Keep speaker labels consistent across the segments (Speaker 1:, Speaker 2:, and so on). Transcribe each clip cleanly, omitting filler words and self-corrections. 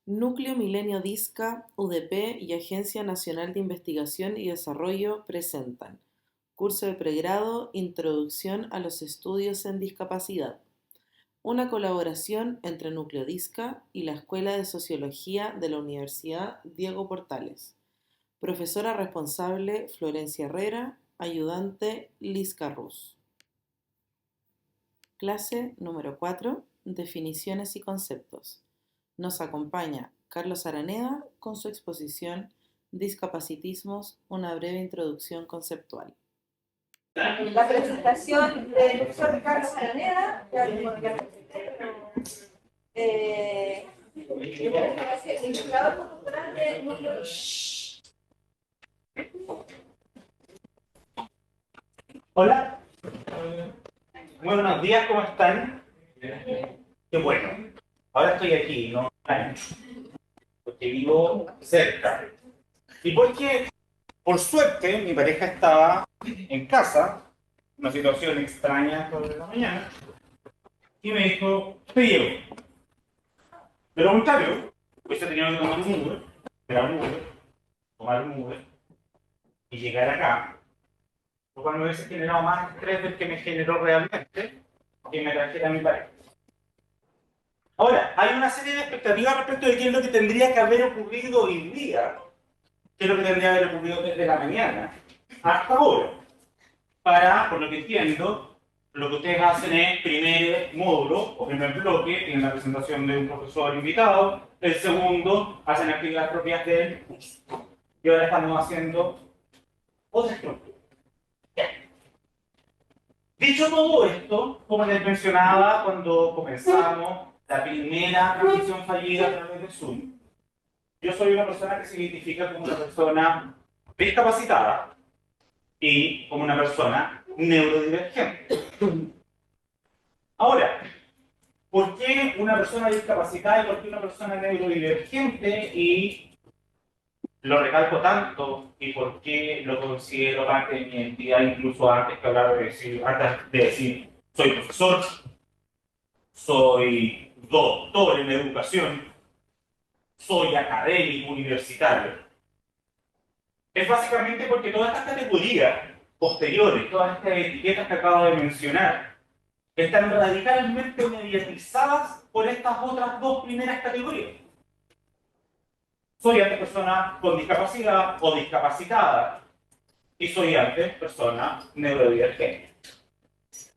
Speaker 1: Núcleo Milenio Disca, UDP y Agencia Nacional de Investigación y Desarrollo presentan Curso de Pregrado Introducción a los Estudios en Discapacidad, una colaboración entre Núcleo Disca y la Escuela de Sociología de la Universidad Diego Portales. Profesora responsable Florencia Herrera, ayudante Liz Carrús. Clase número 4, Definiciones y conceptos. Nos acompaña Carlos Araneda con su exposición Discapacitismos, una breve introducción conceptual.
Speaker 2: La presentación del profesor Carlos Araneda, ya presenté, investigador cultural de Núcleo.
Speaker 3: Hola, muy buenos días, ¿cómo están? Qué bueno, ahora estoy aquí, no online, porque vivo cerca. Y porque, por suerte, mi pareja estaba en casa, una situación extraña por la mañana, y me dijo, te llevo. De lo contrario, hubiese tenido que tomar un Uber, esperar un Uber, tomar un Uber, y llegar acá, lo cual me hubiese generado más estrés del que me generó realmente, que me trajera a mi pareja. Ahora, hay una serie de expectativas respecto de qué es lo que tendría que haber ocurrido hoy día, qué es lo que tendría que haber ocurrido desde la mañana hasta ahora. Para, por lo que entiendo, lo que ustedes hacen es primer módulo o primer bloque, tienen la presentación de un profesor invitado, el segundo hacen actividades propias de él, y ahora estamos haciendo otra estructura. Dicho todo esto, como les mencionaba cuando comenzamos la primera transmisión fallida a través de Zoom, yo soy una persona que se identifica como una persona discapacitada y como una persona neurodivergente. Ahora, ¿por qué una persona discapacitada y por qué una persona neurodivergente? Y lo recalco tanto y por qué lo considero parte de mi identidad, incluso antes que hablar antes de decir soy profesor, soy doctor en educación, soy académico universitario. Es básicamente porque todas estas categorías posteriores, todas estas etiquetas que acabo de mencionar, están radicalmente mediatizadas por estas otras dos primeras categorías. Soy antes persona con discapacidad o discapacitada y soy antes persona neurodivergente.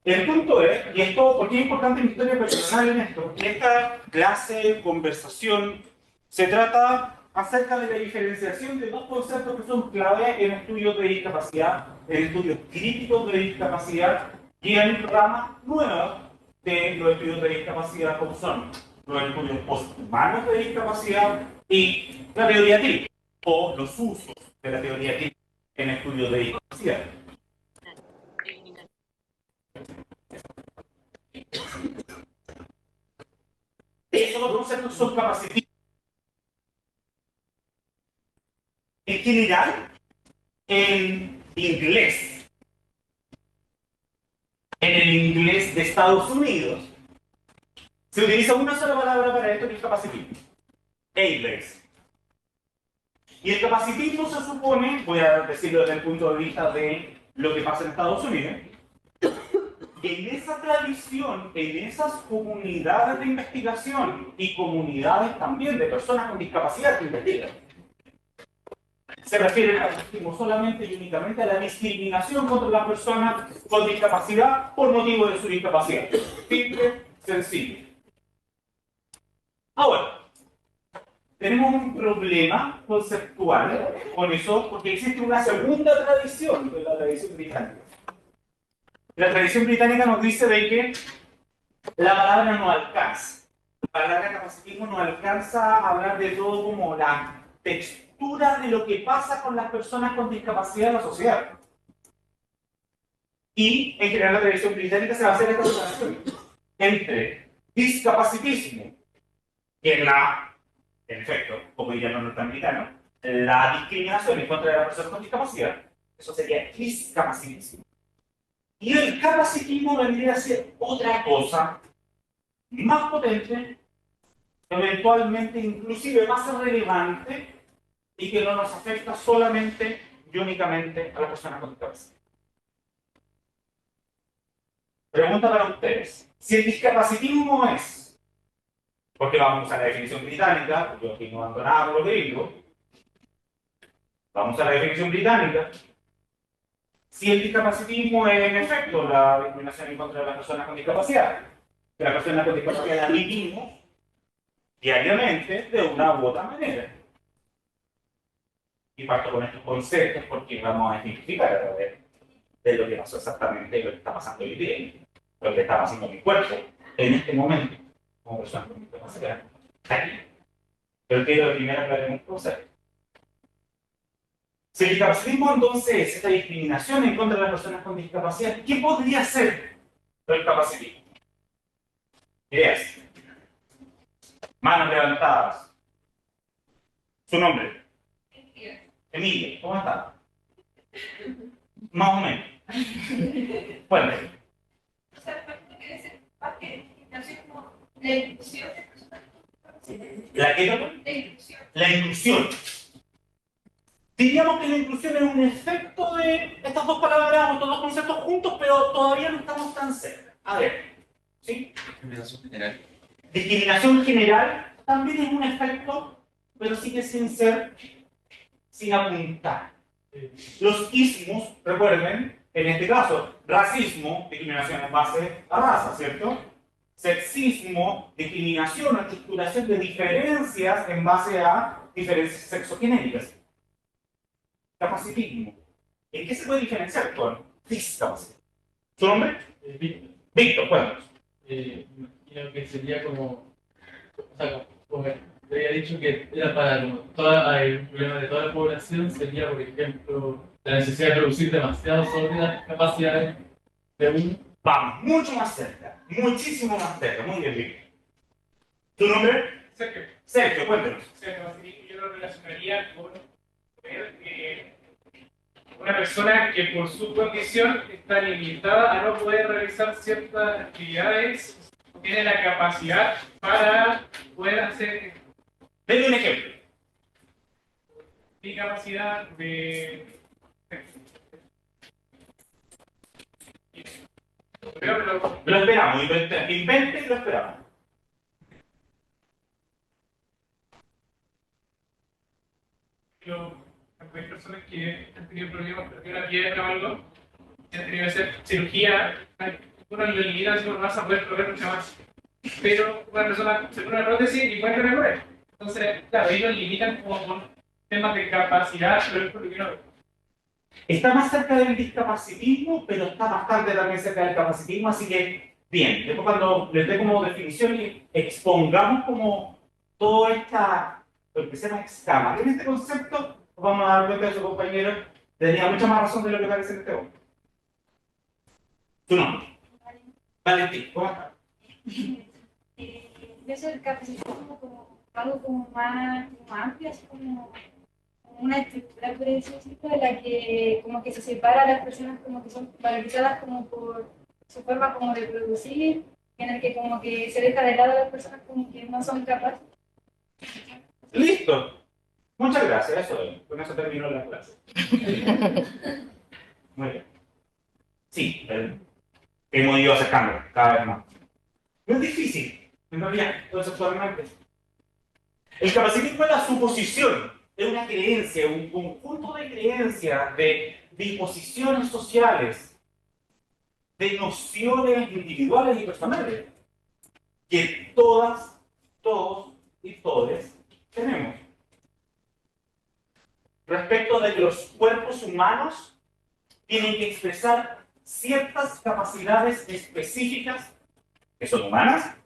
Speaker 3: El punto es, y esto, ¿por qué es importante mi historia personal en esto? En esta clase, conversación, se trata acerca de la diferenciación de dos conceptos que son clave en estudios de discapacidad, en estudios críticos de discapacidad y en ramas nuevas de los estudios de discapacidad, como son los estudios posthumanos de discapacidad y la teoría crítica, o los usos de la teoría crítica en estudios de discapacidad. Esos dos conceptos son capacitistas. En general, en inglés, en el inglés de Estados Unidos, se utiliza una sola palabra para esto, que es capacitismo. Ableist. Y el capacitismo se supone, voy a decirlo desde el punto de vista de lo que pasa en Estados Unidos, en esa tradición, en esas comunidades de investigación y comunidades también de personas con discapacidad que investigan, se refiere al capacitismo solamente y únicamente a la discriminación contra las personas con discapacidad por motivo de su discapacidad. Simple, sencillo. Ahora, tenemos un problema conceptual con eso porque existe una segunda tradición, que es la tradición británica. La tradición británica nos dice de que la palabra no alcanza. La palabra capacitismo no alcanza a hablar de todo como la textura de lo que pasa con las personas con discapacidad en la sociedad. Y en general la tradición británica se va a hacer esta separación entre discapacitismo, que es en efecto, como dirían los norteamericanos, la discriminación en contra de las personas con discapacidad. Eso sería discapacitismo. Y el capacitismo vendría a ser otra cosa más potente, eventualmente inclusive más relevante y que no nos afecta solamente y únicamente a las personas con discapacidad. Pregunta para ustedes. Si el discapacitismo es, porque vamos a la definición británica, yo aquí no ando nada por los gringos, vamos a la definición británica. Si el discapacitismo es en efecto la discriminación en contra de las personas con discapacidad, que las personas con discapacidad vivimos diariamente de una u otra manera. Y parto con estos conceptos porque vamos a ejemplificar a través de lo que pasó exactamente y lo que está pasando hoy día, lo que está pasando en mi cuerpo en este momento, como persona con discapacidad. Aquí. Pero quiero primero aclarar un concepto. Si el discapacitismo entonces es esta discriminación en contra de las personas con discapacidad, ¿qué podría ser el capacitismo? Ideas. Manos levantadas. Su nombre. Emilia. ¿Cómo está? Más o menos. Cuéntame. ¿La qué? La inclusión. Diríamos que la inclusión es un efecto de estas dos palabras o estos dos conceptos juntos, pero todavía no estamos tan cerca. A ver, ¿sí?
Speaker 4: Discriminación general.
Speaker 3: Discriminación general también es un efecto, pero sigue sin ser, sin apuntar. Los ismos, recuerden, en este caso, racismo, discriminación en base a raza, ¿cierto? Sexismo, discriminación o estructuración de diferencias en base a diferencias sexogenéricas. Capacitismo. ¿En qué se puede diferenciar con discapacidad? ¿Su nombre?
Speaker 4: Víctor.
Speaker 3: Víctor, cuéntanos.
Speaker 4: Imagino que sería como, o sea, como te había dicho que era para como toda, un problema de toda la población, sería, por ejemplo, la necesidad de producir demasiado sobre las capacidades de uno.
Speaker 3: Vamos, mucho más cerca, muchísimo más cerca, muy bien, Víctor. ¿Tu nombre?
Speaker 5: Sergio.
Speaker 3: Sergio, cuéntanos.
Speaker 5: Yo lo relacionaría con una persona que por su condición está limitada a no poder realizar ciertas actividades, tiene la capacidad para poder hacer
Speaker 3: Denle un ejemplo.
Speaker 5: discapacidad de...
Speaker 3: Lo esperamos, invente y lo esperamos.
Speaker 5: Hay personas que han tenido problemas con una piedra o algo, que han tenido que hacer cirugía, uno le limita si no vas a poder correr mucho más. Pero una persona se pone una prótesis y puede correr. Entonces, claro, ellos limitan como con temas de capacidad, pero es porque no.
Speaker 3: Está más cerca del discapacitismo, pero está bastante también cerca del capacitismo, así que, bien, después cuando les dé como definición y expongamos como toda esta, lo que se llama excama, en este concepto, vamos a dar cuenta de su compañero, tenía mucha más razón de lo que parece en este momento. Tu nombre. Valentín, ¿cómo estás?
Speaker 2: Yo soy el capacitismo como algo como más amplio, así como una estructura, por decirlo, de la que como que se separa a las personas como que son valorizadas como por su forma como de producir, en el que como que se deja de lado a las personas como que no son capaces.
Speaker 3: Listo. Muchas gracias, eso es. Con eso terminó la clase. Muy bien. Sí, hemos ido acercando cada vez más. No es difícil, en realidad, conceptualmente. El capacitismo es la suposición de una creencia, un conjunto de creencias, de disposiciones sociales, de nociones individuales y personales, que todas, todos y todes tenemos. Respecto de que los cuerpos humanos tienen que expresar ciertas capacidades específicas que son humanas,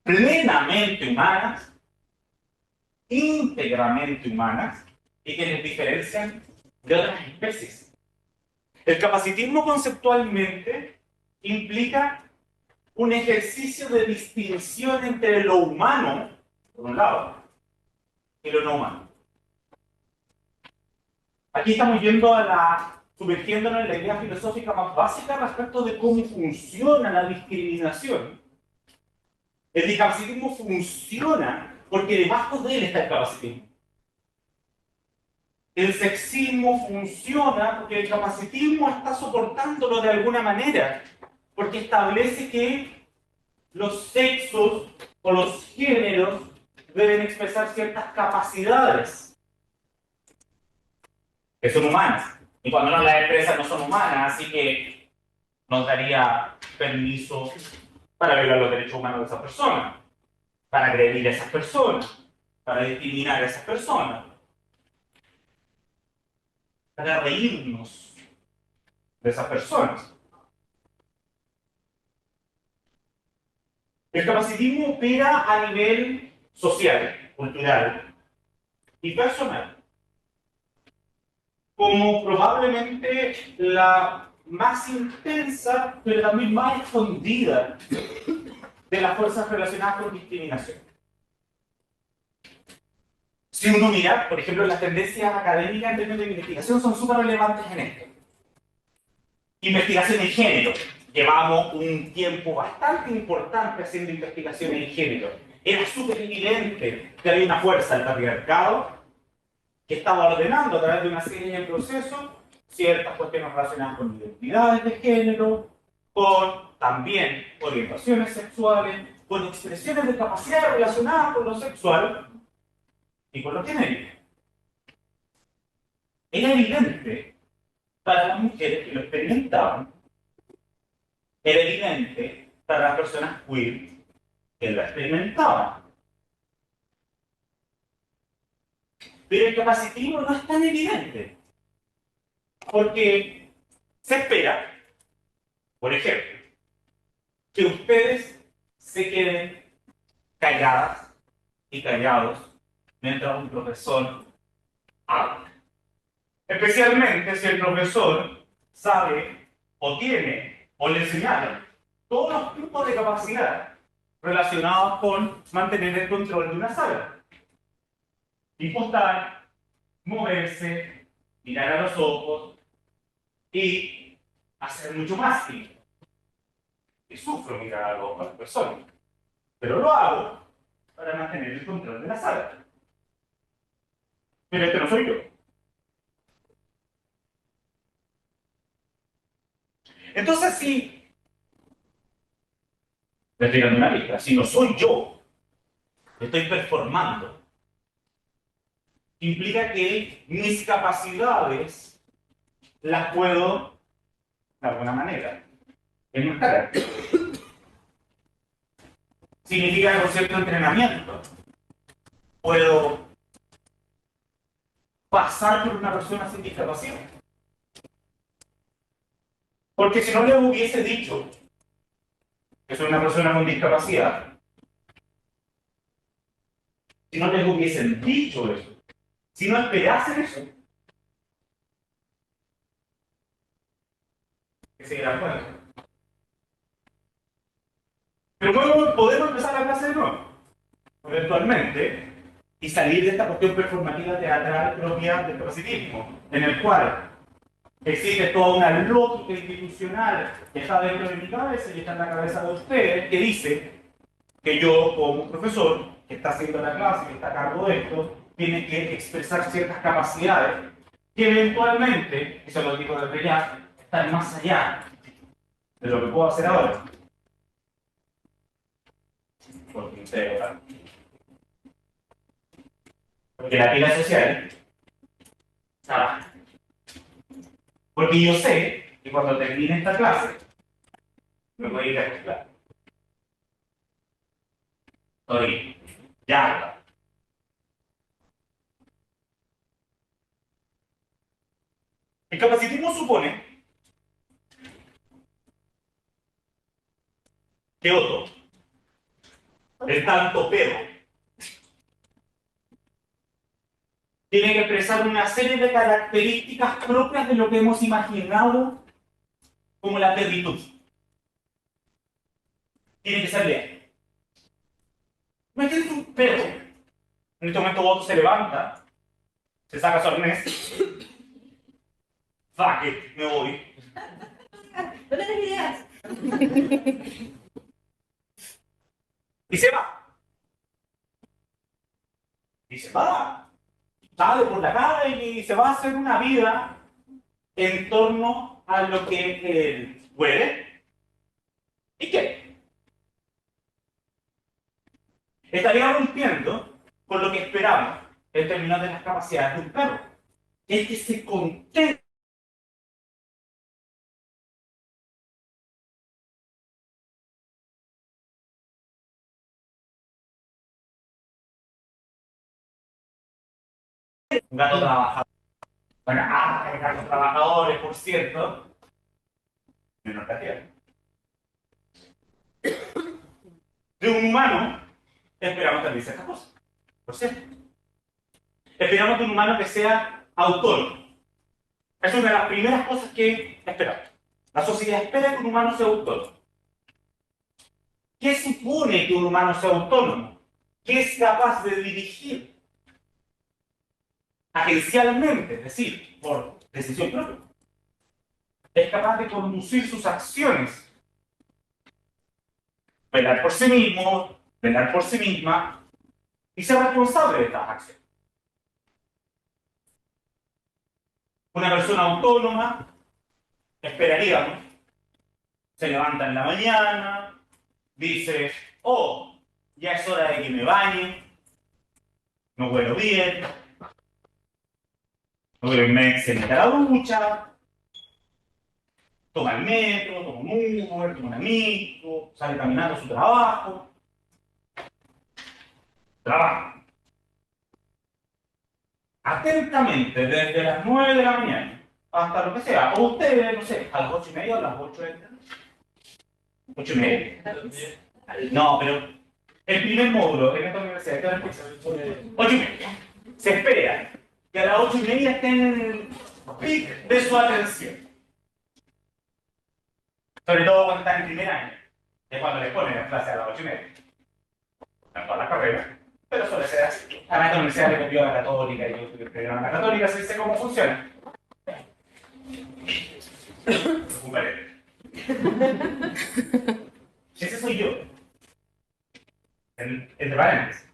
Speaker 3: plenamente humanas, íntegramente humanas y que nos diferencian de otras especies. El capacitismo conceptualmente implica un ejercicio de distinción entre lo humano, por un lado, y lo no humano. Aquí estamos sumergiéndonos en la idea filosófica más básica respecto de cómo funciona la discriminación El discapacitismo funciona porque debajo de él está el capacitismo. El sexismo funciona porque el capacitismo está soportándolo de alguna manera, porque establece que los sexos o los géneros deben expresar ciertas capacidades que son humanas. Y cuando no las expresan no son humanas, así que nos daría permiso para violar los derechos humanos de esas personas, para agredir a esas personas, para discriminar a esas personas, para reírnos de esas personas. El capacitismo opera a nivel social, cultural y personal, como probablemente la más intensa, pero también más escondida de las fuerzas relacionadas con discriminación. Si uno mira, por ejemplo, las tendencias académicas en términos de investigación son súper relevantes en esto. Investigación en género. Llevamos un tiempo bastante importante haciendo investigación en género. Era súper evidente que había una fuerza del patriarcado que estaba ordenando a través de una serie de procesos ciertas cuestiones relacionadas con identidades de género, con también orientaciones sexuales, con expresiones de capacidad relacionadas con lo sexual y con lo genérico. Era evidente para las mujeres que lo experimentaban, era evidente para las personas queer que lo experimentaban. Pero el capacitismo no es tan evidente, porque se espera, por ejemplo, que ustedes se queden calladas y callados mientras un profesor habla. Especialmente si el profesor sabe o tiene o le señala todos los tipos de capacidad relacionados con mantener el control de una sala. Impostar, moverse, mirar a los ojos y hacer mucho más tiempo. Y sufro mirar a los ojos a las personas, pero lo hago para mantener el control de la sala. Pero este no soy yo. Entonces, si me estoy dando una lista, si no soy yo, estoy performando, implica que mis capacidades las puedo, de alguna manera, enmascarar. Significa con cierto entrenamiento. Puedo pasar por una persona sin discapacidad. Porque si no les hubiese dicho que soy una persona con discapacidad, si no les hubiesen dicho eso, si no esperasen eso, que se dieran cuenta. Pero luego podemos empezar la clase de nuevo, eventualmente, y salir de esta cuestión performativa teatral propia del capacitismo, en el cual existe toda una lógica institucional que está dentro de mi cabeza y está en la cabeza de ustedes, que dice que yo, como profesor, que está haciendo la clase, que está a cargo de esto, tiene que expresar ciertas capacidades que eventualmente, eso lo digo desde ya, están más allá de lo que puedo hacer ahora. Porque la pila social está baja. Porque yo sé que cuando termine esta clase, me voy a ir a acostar. Estoy ya. El capacitismo supone que Otto, el tanto perro, tiene que expresar una serie de características propias de lo que hemos imaginado como la perritud. Tiene que ser bien. Imagínate un perro. En este momento Otto se levanta, se saca su arnés. Fuck it, me voy.
Speaker 2: No me des ideas.
Speaker 3: Y se va. Y se va. Sale por la calle y se va a hacer una vida en torno a lo que él puede. ¿Y qué? Estaría rompiendo con lo que esperamos en términos de las capacidades de un perro. Es que se contenta. Un gato trabajador. Bueno, hay gatos trabajadores, por cierto. Menor cantidad. De un humano, esperamos también ciertas cosas. Por cierto. Esperamos de un humano que sea autónomo. Esa es una de las primeras cosas que esperamos. La sociedad espera que un humano sea autónomo. ¿Qué supone que un humano sea autónomo? Que es capaz de dirigir agencialmente, es decir, por decisión propia. Es capaz de conducir sus acciones, velar por sí mismo, velar por sí misma y ser responsable de estas acciones. Una persona autónoma, esperaríamos, se levanta en la mañana, dice, oh, ya es hora de que me bañe, no huelo bien, se mete a la ducha, toma el metro, toma un Uber, toma un amigo, sale caminando a su trabajo, trabaja. Atentamente, desde las 9 de la mañana hasta lo que sea, o ustedes, no sé, a las 8:30 o a las 8 de la tarde. 8:30. No, pero el primer módulo en esta universidad, ¿qué hora empieza? 8:30. Se espera que a las 8:30 estén en el pic de su atención. Sobre todo cuando están en primer año, que es cuando les ponen las clases a las 8:30. En todas las carreras, pero suele ser así. Además, esta universidad le copió a la Católica y yo estoy estudiando en la Católica, así sé cómo funciona. Recupere. Ese soy yo. Entre paréntesis.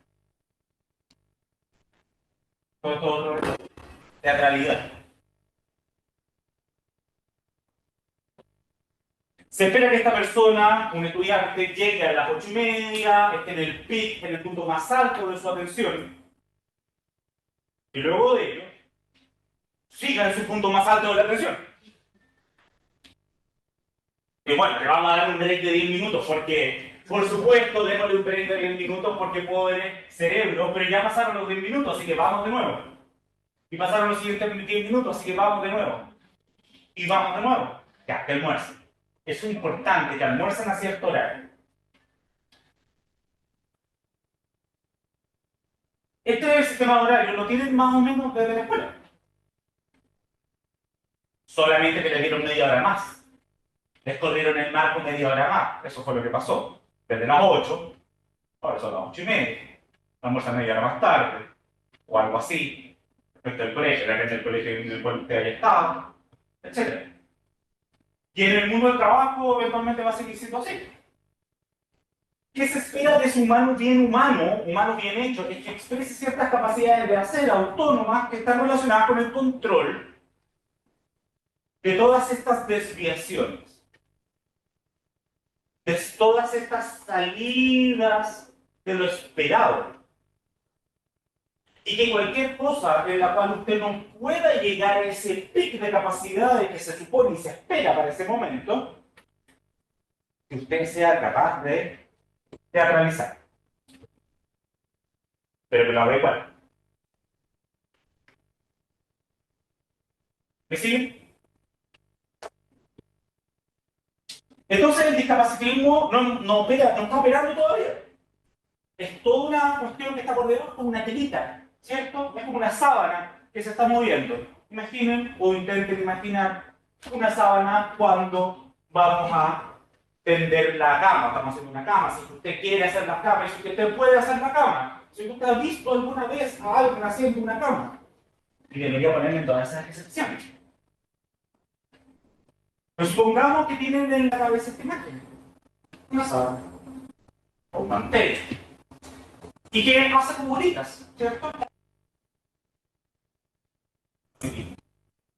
Speaker 3: Todo teatralidad. Se espera que esta persona, un estudiante, llegue a las 8:30, esté en el pic, en el punto más alto de su atención, y luego de ello, siga en su punto más alto de la atención. Y bueno, le vamos a dar un break de 10 minutos, porque, por supuesto, démosle un break de 10 minutos porque pobre cerebro, pero ya pasaron los 10 minutos, así que vamos de nuevo. Y pasaron los siguientes 10 minutos, así que vamos de nuevo. Y vamos de nuevo. Ya, que almuercen. Eso es importante, que almuercen a cierto horario. Este sistema de horario lo tienen más o menos desde la escuela. Solamente que le dieron media hora más. Les corrieron el marco media hora más. Eso fue lo que pasó. Desde las 8, ahora son las 8:30. Almuerzan media hora más tarde. O algo así. Respecto al colegio, depende del colegio en el cual usted haya estado, etc. Y en el mundo del trabajo eventualmente va a seguir siendo así. ¿Qué se espera de ese humano bien hecho? Es que exprese ciertas capacidades de hacer autónomas que están relacionadas con el control de todas estas desviaciones, de todas estas salidas de lo esperado. Y que cualquier cosa en la cual usted no pueda llegar a ese pic de capacidades que se supone y se espera para ese momento, que usted sea capaz de realizar. Pero que lo haga igual. ¿Me siguen? Entonces el discapacitismo no está operando todavía. Es toda una cuestión que está por debajo, como una telita, ¿cierto? Es como una sábana que se está moviendo. Imaginen o intenten imaginar una sábana cuando vamos a tender la cama. Estamos haciendo una cama. Si usted quiere hacer la cama, si usted puede hacer la cama. Si usted ha visto alguna vez a alguien haciendo una cama. Y debería ponerle en todas esas excepciones. Pero supongamos que tienen en la cabeza esta imagen. Una sábana. o mantel. ¿Y qué pasa con bolitas? ¿Cierto?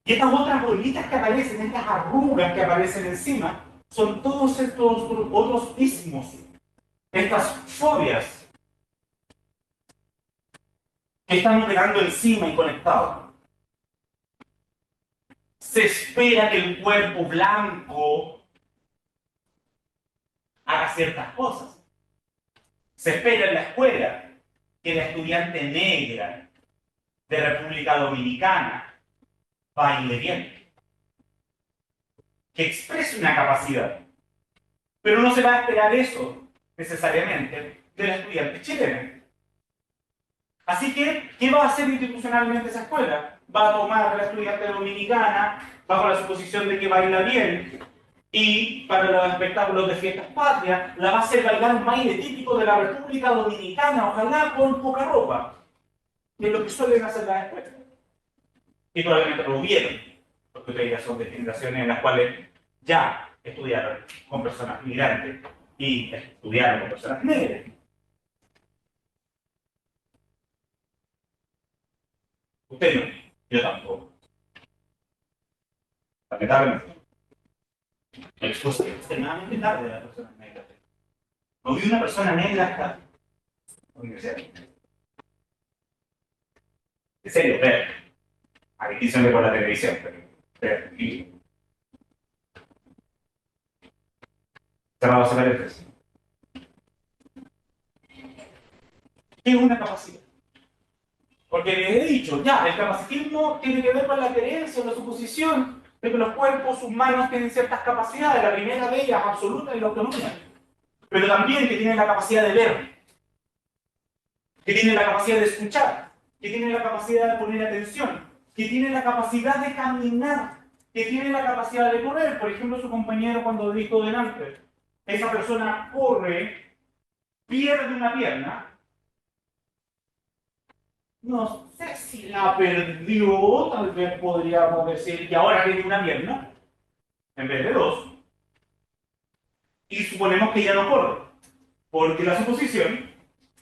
Speaker 3: Y estas otras bolitas que aparecen, estas arrugas que aparecen encima, son todos estos otros ismos, estas fobias que están pegando encima y conectados. Se espera que el cuerpo blanco haga ciertas cosas. Se espera en la escuela que la estudiante negra de República Dominicana baile bien, que exprese una capacidad. Pero no se va a esperar eso necesariamente de la estudiante chilena. Así que, ¿qué va a hacer institucionalmente esa escuela? Va a tomar a la estudiante dominicana bajo la suposición de que baila bien y para los espectáculos de fiestas patrias la va a hacer bailar un baile típico de la República Dominicana, ojalá con poca ropa, que es lo que suelen hacer las escuelas. Y probablemente lo vieron, porque ustedes ya son de generaciones en las cuales ya estudiaron con personas migrantes y estudiaron con personas negras. Usted no, yo tampoco. Lamentablemente. Me expuso extremadamente tarde de las personas negras. No vi una persona negra hasta la universidad. En serio, ver. Aquí se ve por la televisión, pero ver. Cerrado ese paréntesis. ¿Qué es una capacidad? Porque les he dicho, ya, el capacitismo tiene que ver con la creencia o la suposición de que los cuerpos humanos tienen ciertas capacidades, la primera de ellas absoluta y la autonomía, pero también que tienen la capacidad de ver, que tienen la capacidad de escuchar, que tienen la capacidad de poner atención, que tienen la capacidad de caminar, que tienen la capacidad de correr. Por ejemplo, su compañero cuando dijo delante, esa persona corre, pierde una pierna. No sé si la perdió, tal vez podríamos decir que ahora tiene una pierna, en vez de dos. Y suponemos que ya no corre, porque la suposición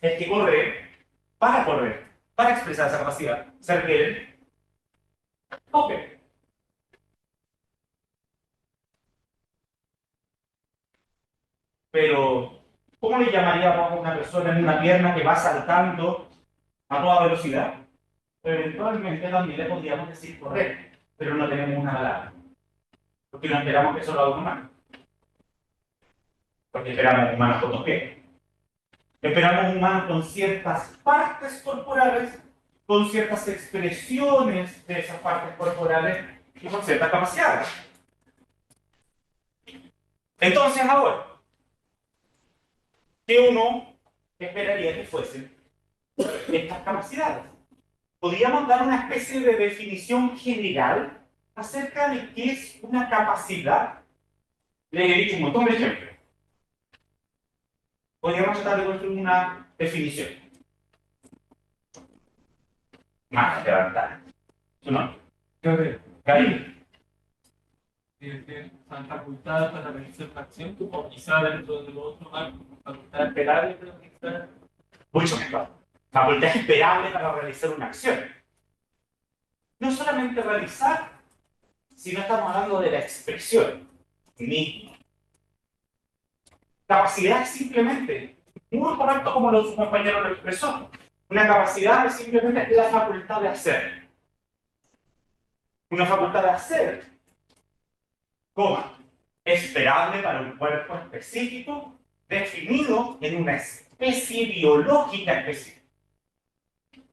Speaker 3: es que correr, para expresar esa capacidad, se requiere. Ok. Pero, ¿cómo le llamaríamos a una persona en una pierna que va saltando a toda velocidad? Eventualmente también le podríamos decir correr, pero no tenemos una palabra. Porque no esperamos que eso lo haga un humano. Porque esperamos humanos con los pies. Esperamos humanos con ciertas partes corporales, con ciertas expresiones de esas partes corporales y con ciertas capacidades. Entonces ahora, ¿qué uno esperaría que fuesen estas capacidades? ¿Podríamos dar una especie de definición general acerca de qué es una capacidad? Les he dicho un montón de ejemplos. Podríamos tratar de construir una definición. Más levantada. ¿Tú no? Gabriel.
Speaker 4: Son facultades para realizar una acción, o quizá dentro de los otros marcos, facultad esperable para realizar.
Speaker 3: Mucho mejor. Facultad esperable para realizar una acción. No solamente realizar, sino estamos hablando de la expresión misma. Capacidad es simplemente, muy correcto como su compañero lo expresó, una capacidad es simplemente la facultad de hacer. Una facultad de hacer, coma, esperable para un cuerpo específico, definido en una especie biológica específica.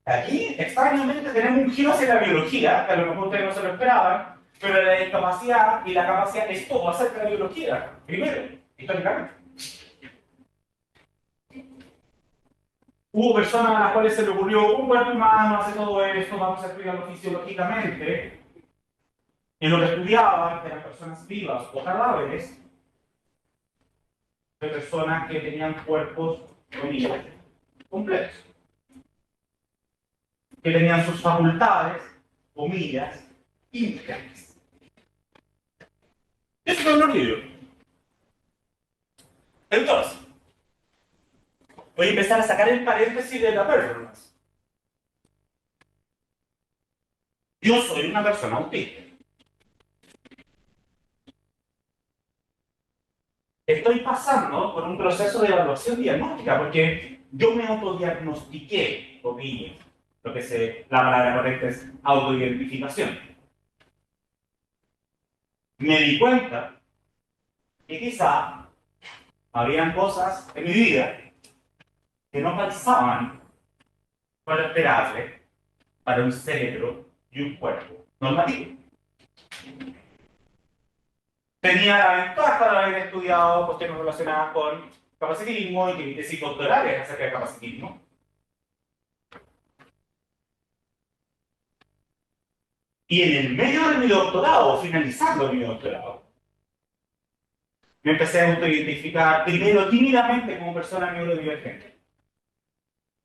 Speaker 3: Aquí, extrañamente, tenemos un giro hacia la biología, que a lo mejor ustedes no se lo esperaban, pero la discapacidad y la capacidad es todo acerca de la biología, primero, históricamente. Hubo personas a las cuales se le ocurrió, un cuerpo humano hace todo esto, vamos a estudiarlo fisiológicamente. Y lo que estudiaban eran personas vivas o cadáveres de personas que tenían cuerpos completos. Que tenían sus facultades, comillas, íntegras. Eso es lo libro. Entonces, voy a empezar a sacar el paréntesis de la performance. Yo soy una persona autista. Estoy pasando por un proceso de evaluación diagnóstica porque yo me autodiagnostiqué, comillas, la palabra correcta es autoidentificación. Me di cuenta que quizá habían cosas en mi vida que no calzaban con lo esperable para un cerebro y un cuerpo normativo. Tenía la ventaja de haber estudiado cuestiones relacionadas con capacitismo y que mi tesis doctoral es acerca de capacitismo. Y en el medio de mi doctorado, finalizando mi doctorado, me empecé a autoidentificar primero tímidamente como persona neurodivergente.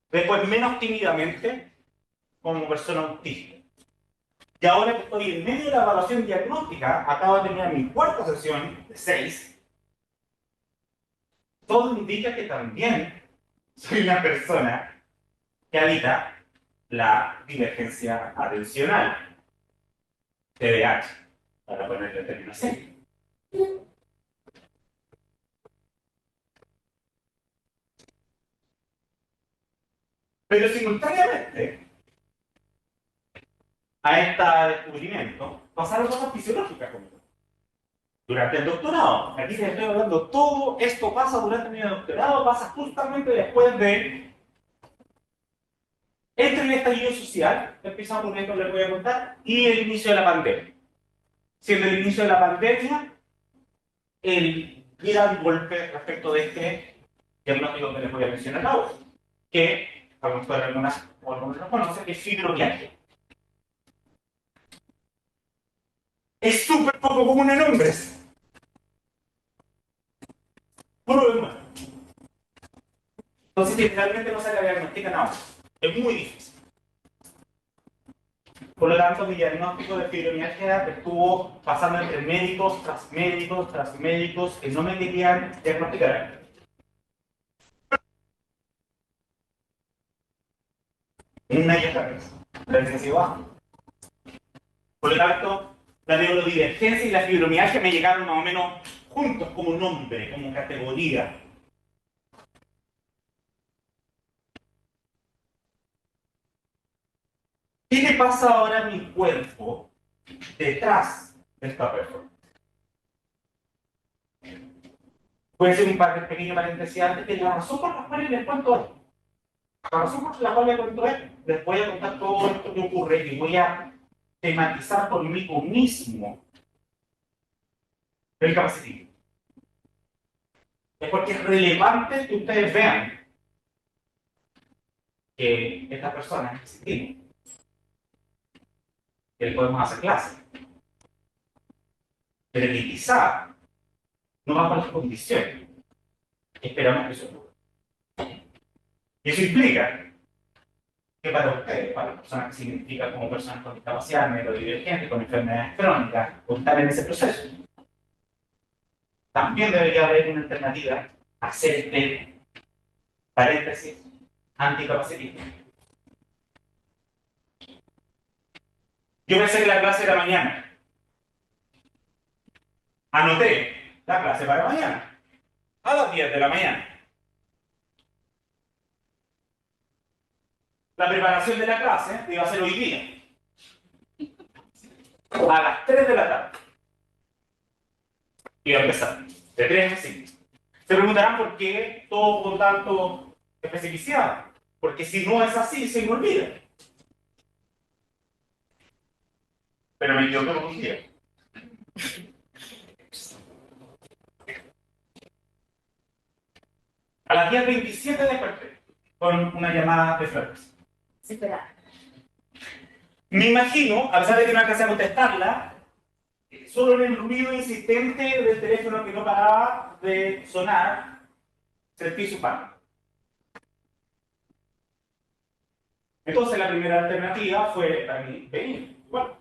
Speaker 3: Después menos tímidamente como persona autista. Y ahora que estoy en medio de la evaluación diagnóstica, acabo de terminar mi cuarta sesión de 6. Todo indica que también soy una persona que habita la divergencia atencional, TDAH, para ponerle el término serio. Pero simultáneamente a este descubrimiento pasaron cosas fisiológicas conmigo. Durante el doctorado, aquí les estoy hablando, todo esto pasa durante mi doctorado, pasa justamente después de el estallido social, empezamos con esto que les voy a contar, y el inicio de la pandemia. Siendo el inicio de la pandemia, el gran golpe respecto de este diagnóstico que les voy a mencionar ahora, que a lo mejor algunos lo conocen, que es fibromialgia. Es súper poco común en hombres. Problema. Entonces, generalmente no se le diagnostica nada. Es muy difícil. Por lo tanto, mi diagnóstico de fibromialgia estuvo pasando entre médicos tras médicos tras médicos que no me querían diagnosticar. Una y otra vez. La necesidad baja. Por lo tanto, la neurodivergencia y la fibromialgia me llegaron más o menos juntos como nombre, como categoría. ¿Qué le pasa ahora a mi cuerpo detrás de esta performance? Puede ser un pequeño paréntesis antes de la razón por la cual les cuento esto. La razón por la cual les cuento esto, les voy a contar todo esto que ocurre y voy a tematizar conmigo mismo el capacitismo. Es porque es relevante que ustedes vean que estas personas existimos. Que le podemos hacer clase. Pero que quizá no va por las condiciones que esperamos que eso ocurra. Y eso implica que para ustedes, para las personas que se identifican como personas con discapacidad, neurodivergentes, con enfermedades crónicas, o están en ese proceso, también debería haber una alternativa a hacer este paréntesis anticapacitismo. Yo pensé que la clase era mañana. Anoté la clase para mañana, a las 10 de la mañana. La preparación de la clase iba a ser hoy día, a las 3 de la tarde. Iba a empezar, de 3 a 5. Se preguntarán por qué todo con tanto especificidad. Porque si no es así, se me olvida. Pero me equivoqué por un día. A las 10:27 desperté con una llamada de Flores.
Speaker 2: Espera.
Speaker 3: Me imagino, a pesar de que no alcancé a contestarla, solo en el ruido insistente del teléfono que no paraba de sonar, sentí su pánico. Entonces la primera alternativa fue para mí venir, igual.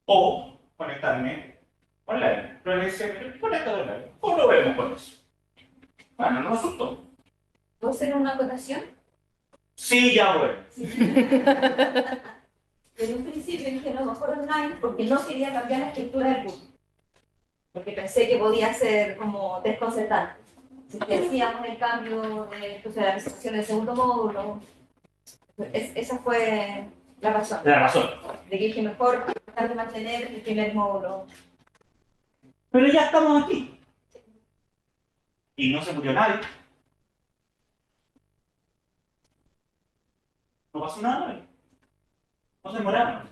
Speaker 3: O conectarme online. Pero le decía, conéctate online. O lo vemos con eso. Bueno, no me asustó.
Speaker 6: ¿Puedo hacer una acotación?
Speaker 3: Sí, ya bueno.
Speaker 6: Desde un principio dije, no, mejor online, porque no quería cambiar la estructura del curso. Porque pensé que podía ser como desconcertante. Si es que hacíamos el cambio de, entonces, la presentación del segundo módulo, esa fue la razón.
Speaker 3: La razón.
Speaker 6: De que dije, mejor tratar de mantener el primer módulo.
Speaker 3: Pero ya estamos aquí. Y no se murió nadie. No pasó nada. No se demoraron.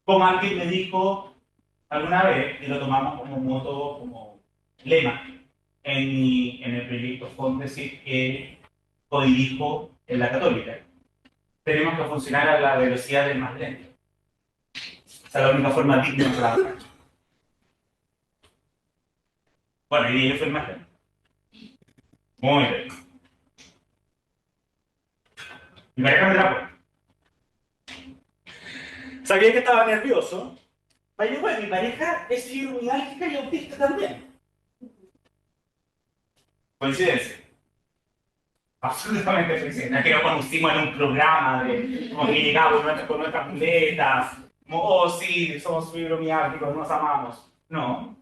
Speaker 3: Como alguien me dijo alguna vez, y lo tomamos como moto, como lema, en el proyecto Fondesit que codirijo en la Católica. Tenemos que funcionar a la velocidad del más lento. Esa es la única forma digna de trabajar. Bueno, y yo fui el más lento. Muy lento. Mi pareja me trajo. Sabía que estaba nervioso. Pero bueno, mi pareja es fibromialgia y autista también. Coincidencia. Absolutamente coincidencia. Es que nos conocimos en un programa de como que llegamos con nuestras muletas. Como, oh sí, somos fibromiálgicos, nos amamos. No.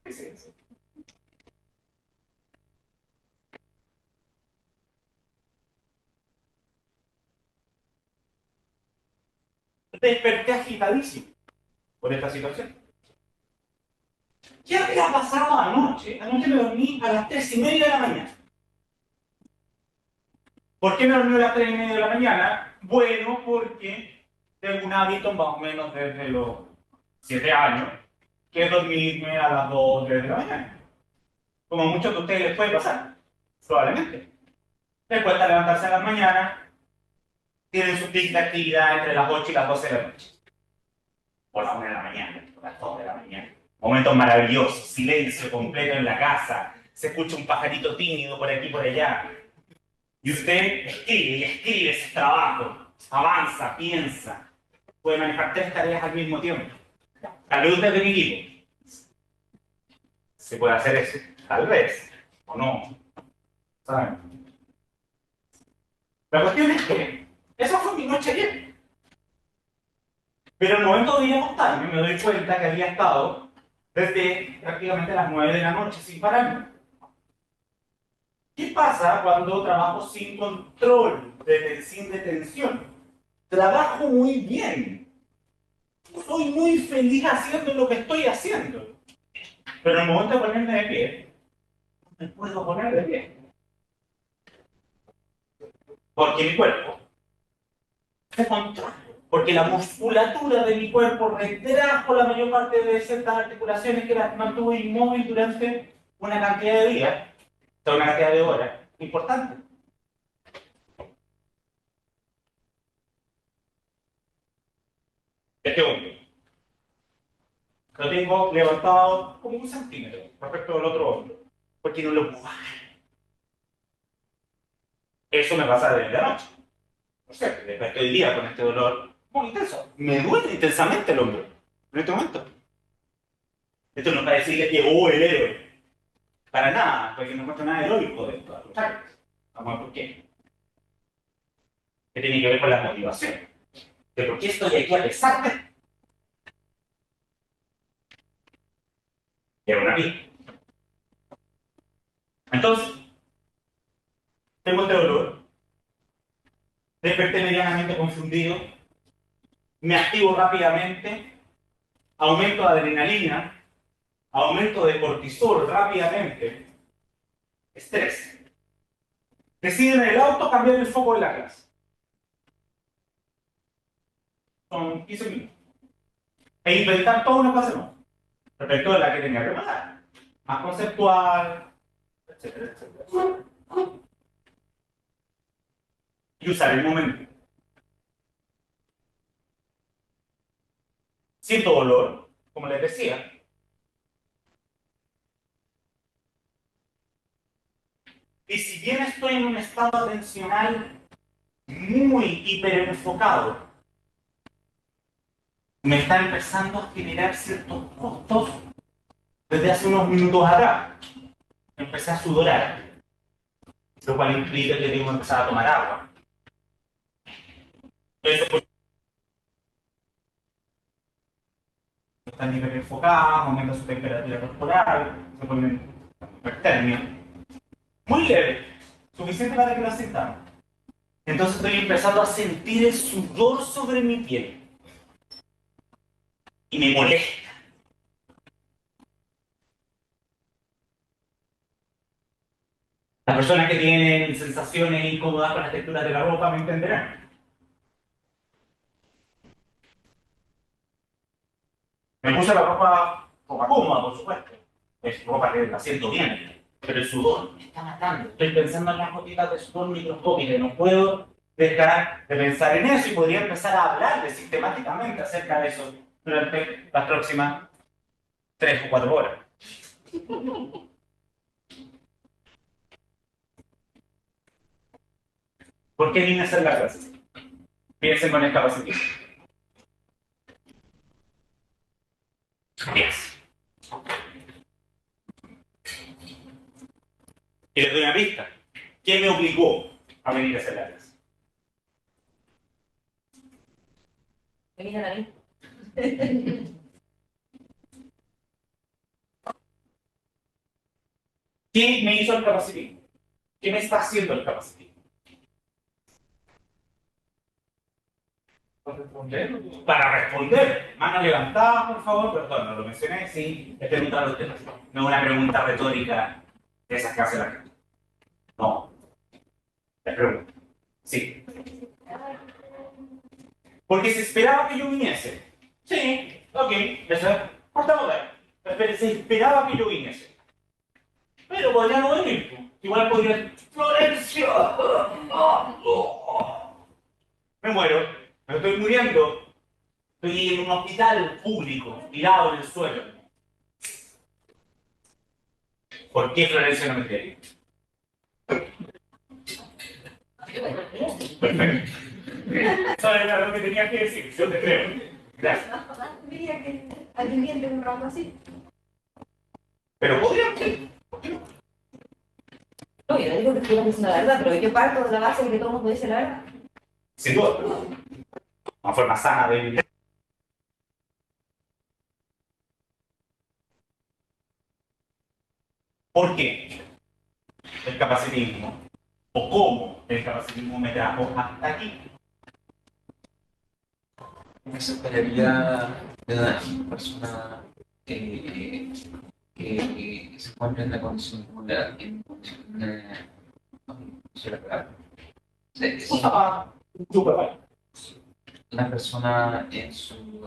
Speaker 3: Coincidencia. Desperté agitadísimo por esta situación. ¿Qué había pasado anoche? Anoche me dormí a las 3:30 de la mañana. ¿Por qué me dormí a las 3:30 de la mañana? Bueno, porque tengo un hábito más o menos desde los 7 años, que es dormirme a las 2 o 3 de la mañana. Como a muchos de ustedes les puede pasar, probablemente. Les cuesta levantarse a las mañanas, tienen su pic de actividad entre las 8 y las 12 de la noche. O la 1 de la mañana, o las 2 de la mañana. Momentos maravillosos, silencio completo en la casa, se escucha un pajarito tímido por aquí y por allá. Y usted escribe y escribe ese trabajo, avanza, piensa, puede manejar 3 tareas al mismo tiempo. Salud desde mi equipo. ¿Se puede hacer eso? Tal vez, o no. ¿Saben? La cuestión es que esa fue mi noche ayer. Pero al momento de ir a acostarme me doy cuenta que había estado desde prácticamente las 9 de la noche sin pararme. ¿Qué pasa cuando trabajo sin control, sin detención? Trabajo muy bien. Soy muy feliz haciendo lo que estoy haciendo. Pero en el momento de ponerme de pie, no me puedo poner de pie. Porque mi cuerpo se controla. Porque la musculatura de mi cuerpo retrajo la mayor parte de ciertas articulaciones que las mantuve inmóvil durante una cantidad de días, o sea, una cantidad de horas importante. Este hombro lo tengo levantado como 1 centímetro respecto al otro hombro, porque no lo puedo bajar. Eso me pasa desde la noche. No sé, desperté hoy día con este dolor muy intenso. Me duele intensamente el hombro en este momento. Esto no parece que llegó el héroe. Para nada, porque no encuentro nada heroico de esto. Vamos a ver por qué. ¿Qué tiene que ver con la motivación? ¿De por qué estoy aquí a pesar de? Llega una vida. Entonces, tengo este dolor. Desperté medianamente confundido. Me activo rápidamente. Aumento de adrenalina. Aumento de cortisol rápidamente. Estrés. Decido en el auto cambiar el foco de la clase. Son 15 minutos. E inventar todo lo que hacemos. Respecto a la que tenía que preparar. Más conceptual, etcétera, etcétera. Y usar el momento. Siento dolor, como les decía. Y si bien estoy en un estado atencional muy hiperenfocado, me está empezando a generar ciertos costos desde hace unos minutos atrás. empecé a sudorar, lo cual implica que tengo que empezar a tomar agua. Eso porque está a nivel enfocado, aumenta su temperatura corporal, se pone hipertermia. Muy leve, suficiente para que lo sintamos. Entonces estoy empezando a sentir el sudor sobre mi piel. Y me molesta. Las personas que tienen sensaciones incómodas con las texturas de la ropa me entenderán. Me puse la ropa cómoda, por supuesto. Es ropa que la siento bien. Pero el sudor me está matando. Estoy pensando en las gotitas de sudor microscópicas. No puedo dejar de pensar en eso y podría empezar a hablarle sistemáticamente acerca de eso durante las próximas 3 o 4 horas. ¿Por qué vine a hacer la clase? Piensen con esta capacidad. Yes. Y les doy una pista. ¿Quién me obligó a venir a hacer la clase?
Speaker 6: Me miran a mí.
Speaker 3: ¿Quién me hizo el capacitismo? ¿Quién me está haciendo el capacitismo? Para responder, mano levantada, por favor, perdón, no lo mencioné, sí, es preguntar a ustedes. No es una pregunta retórica de esas que hace la gente. No. Les pregunto. Sí. Porque se esperaba que yo viniese. Sí, ok, eso es. Partamos de ahí. Pero se esperaba que yo viniese. Pero podría no venir. Igual podría. ¡Florencio! Me muero. Me estoy muriendo. Estoy en un hospital público, tirado en el suelo. ¿Por qué Florencio no me quiere? Perfecto. Eso era lo que tenía que decir, yo te creo. Gracias.
Speaker 6: Diría que alguien tiene un trabajo así.
Speaker 3: Pero podría.
Speaker 6: No, yo no digo que estoy diciendo la verdad, pero yo parto de la base de que todo el mundo dice la verdad.
Speaker 3: Sin duda. Una forma sana de vivir. ¿Por qué el capacitismo? ¿O cómo el capacitismo me trajo hasta aquí?
Speaker 7: Me esperaría de una persona que se encuentra en la condición de vulnerabilidad,
Speaker 3: Súper bueno.
Speaker 7: una persona en su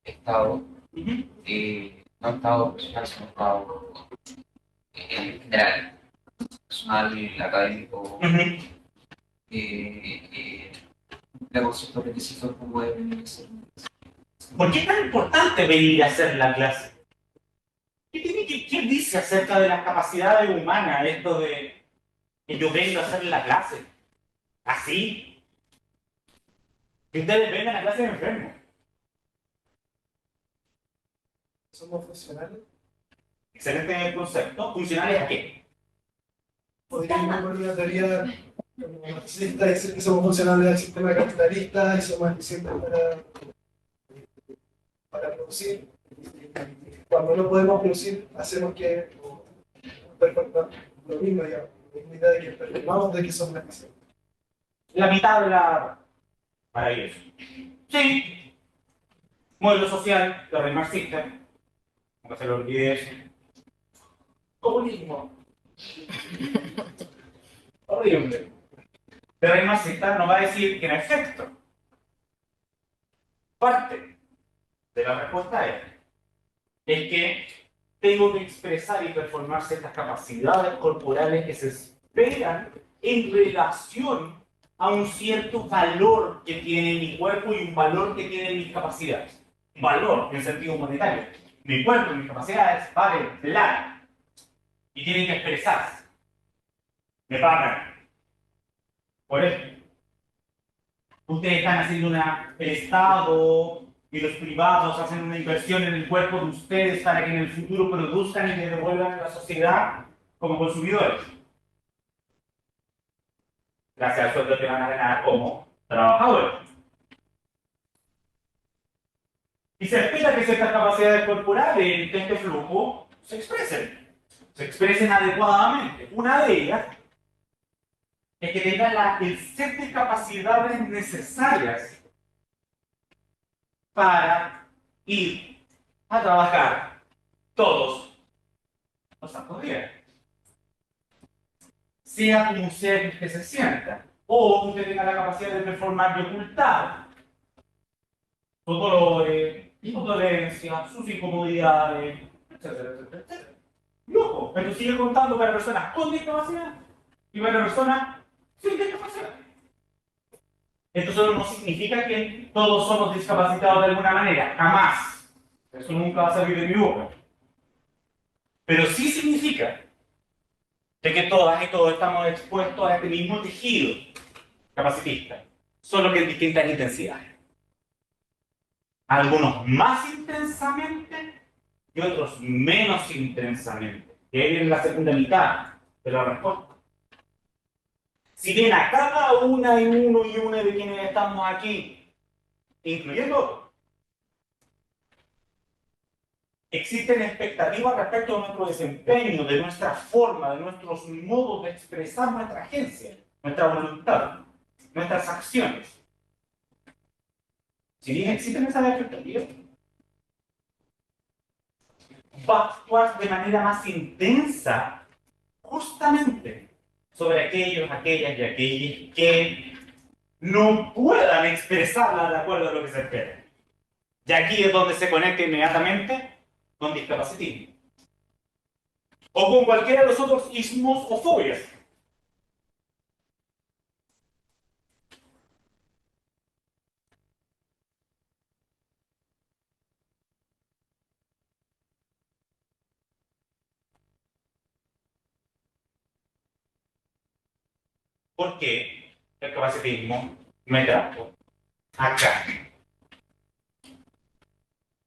Speaker 7: estado, no estado personal, sino estado en general, personal, académico, con ciertos requisitos como debe ser.
Speaker 3: ¿Por qué es tan importante venir a hacer la clase? ¿Qué dice acerca de las capacidades humanas esto de que yo vengo a hacer la clase? ¿Así? Que ustedes vengan a clase de enfermos.
Speaker 8: ¿Somos funcionales?
Speaker 3: Excelente concepto. ¿Funcionales a qué?
Speaker 8: Podríamos poner una teoría como marxista y decir que somos funcionales al sistema capitalista y somos eficientes para producir. Cuando no podemos producir, hacemos que performamos lo mismo, digamos, la misma idea de que performamos de que somos eficientes.
Speaker 3: La mitad de la... Maravilloso. Sí. Modelo social, la red marxista. Nunca se lo olvide eso. Comunismo. Horrible. La red marxista nos va a decir que en efecto, parte de la respuesta es que tengo que expresar y performar ciertas capacidades corporales que se esperan en relación a un cierto valor que tiene mi cuerpo y un valor que tienen mis capacidades. Valor en sentido monetario. Mi cuerpo y mis capacidades valen plata y tienen que expresarse. Me pagan. Por eso. Ustedes están haciendo el Estado y los privados hacen una inversión en el cuerpo de ustedes para que en el futuro produzcan y le devuelvan a la sociedad como consumidores. Gracias al sueldo que van a ganar como trabajadores. Y se espera que ciertas capacidades corporales en este flujo se expresen adecuadamente. Una de ellas es que tenga el set de capacidades necesarias para ir a trabajar todos los santos días. Sea como sea que se sienta, o usted tenga la capacidad de performar y ocultar sus dolores, sus dolencias, sus incomodidades, etcétera, etcétera, etcétera. Y ojo, pero sigue contando para personas con discapacidad y para personas sin discapacidad. Esto solo no significa que todos somos discapacitados de alguna manera, jamás. Eso nunca va a salir de mi boca. Pero sí significa de que todas y todos estamos expuestos a este mismo tejido capacitista, solo que en distintas intensidades. Algunos más intensamente y otros menos intensamente, que es en la segunda mitad de la respuesta. Si bien a cada una y uno y una de quienes estamos aquí, incluyendo, existen expectativas respecto a nuestro desempeño, de nuestra forma, de nuestros modos de expresar nuestra agencia, nuestra voluntad, nuestras acciones. Si bien existen esas expectativas, va a actuar de manera más intensa justamente sobre aquellos, aquellas y aquellos que no puedan expresarla de acuerdo a lo que se espera. Y aquí es donde se conecta inmediatamente con discapacitismo. O con cualquiera de los otros ismos o fobias. ¿Por qué el capacitismo me trajo acá?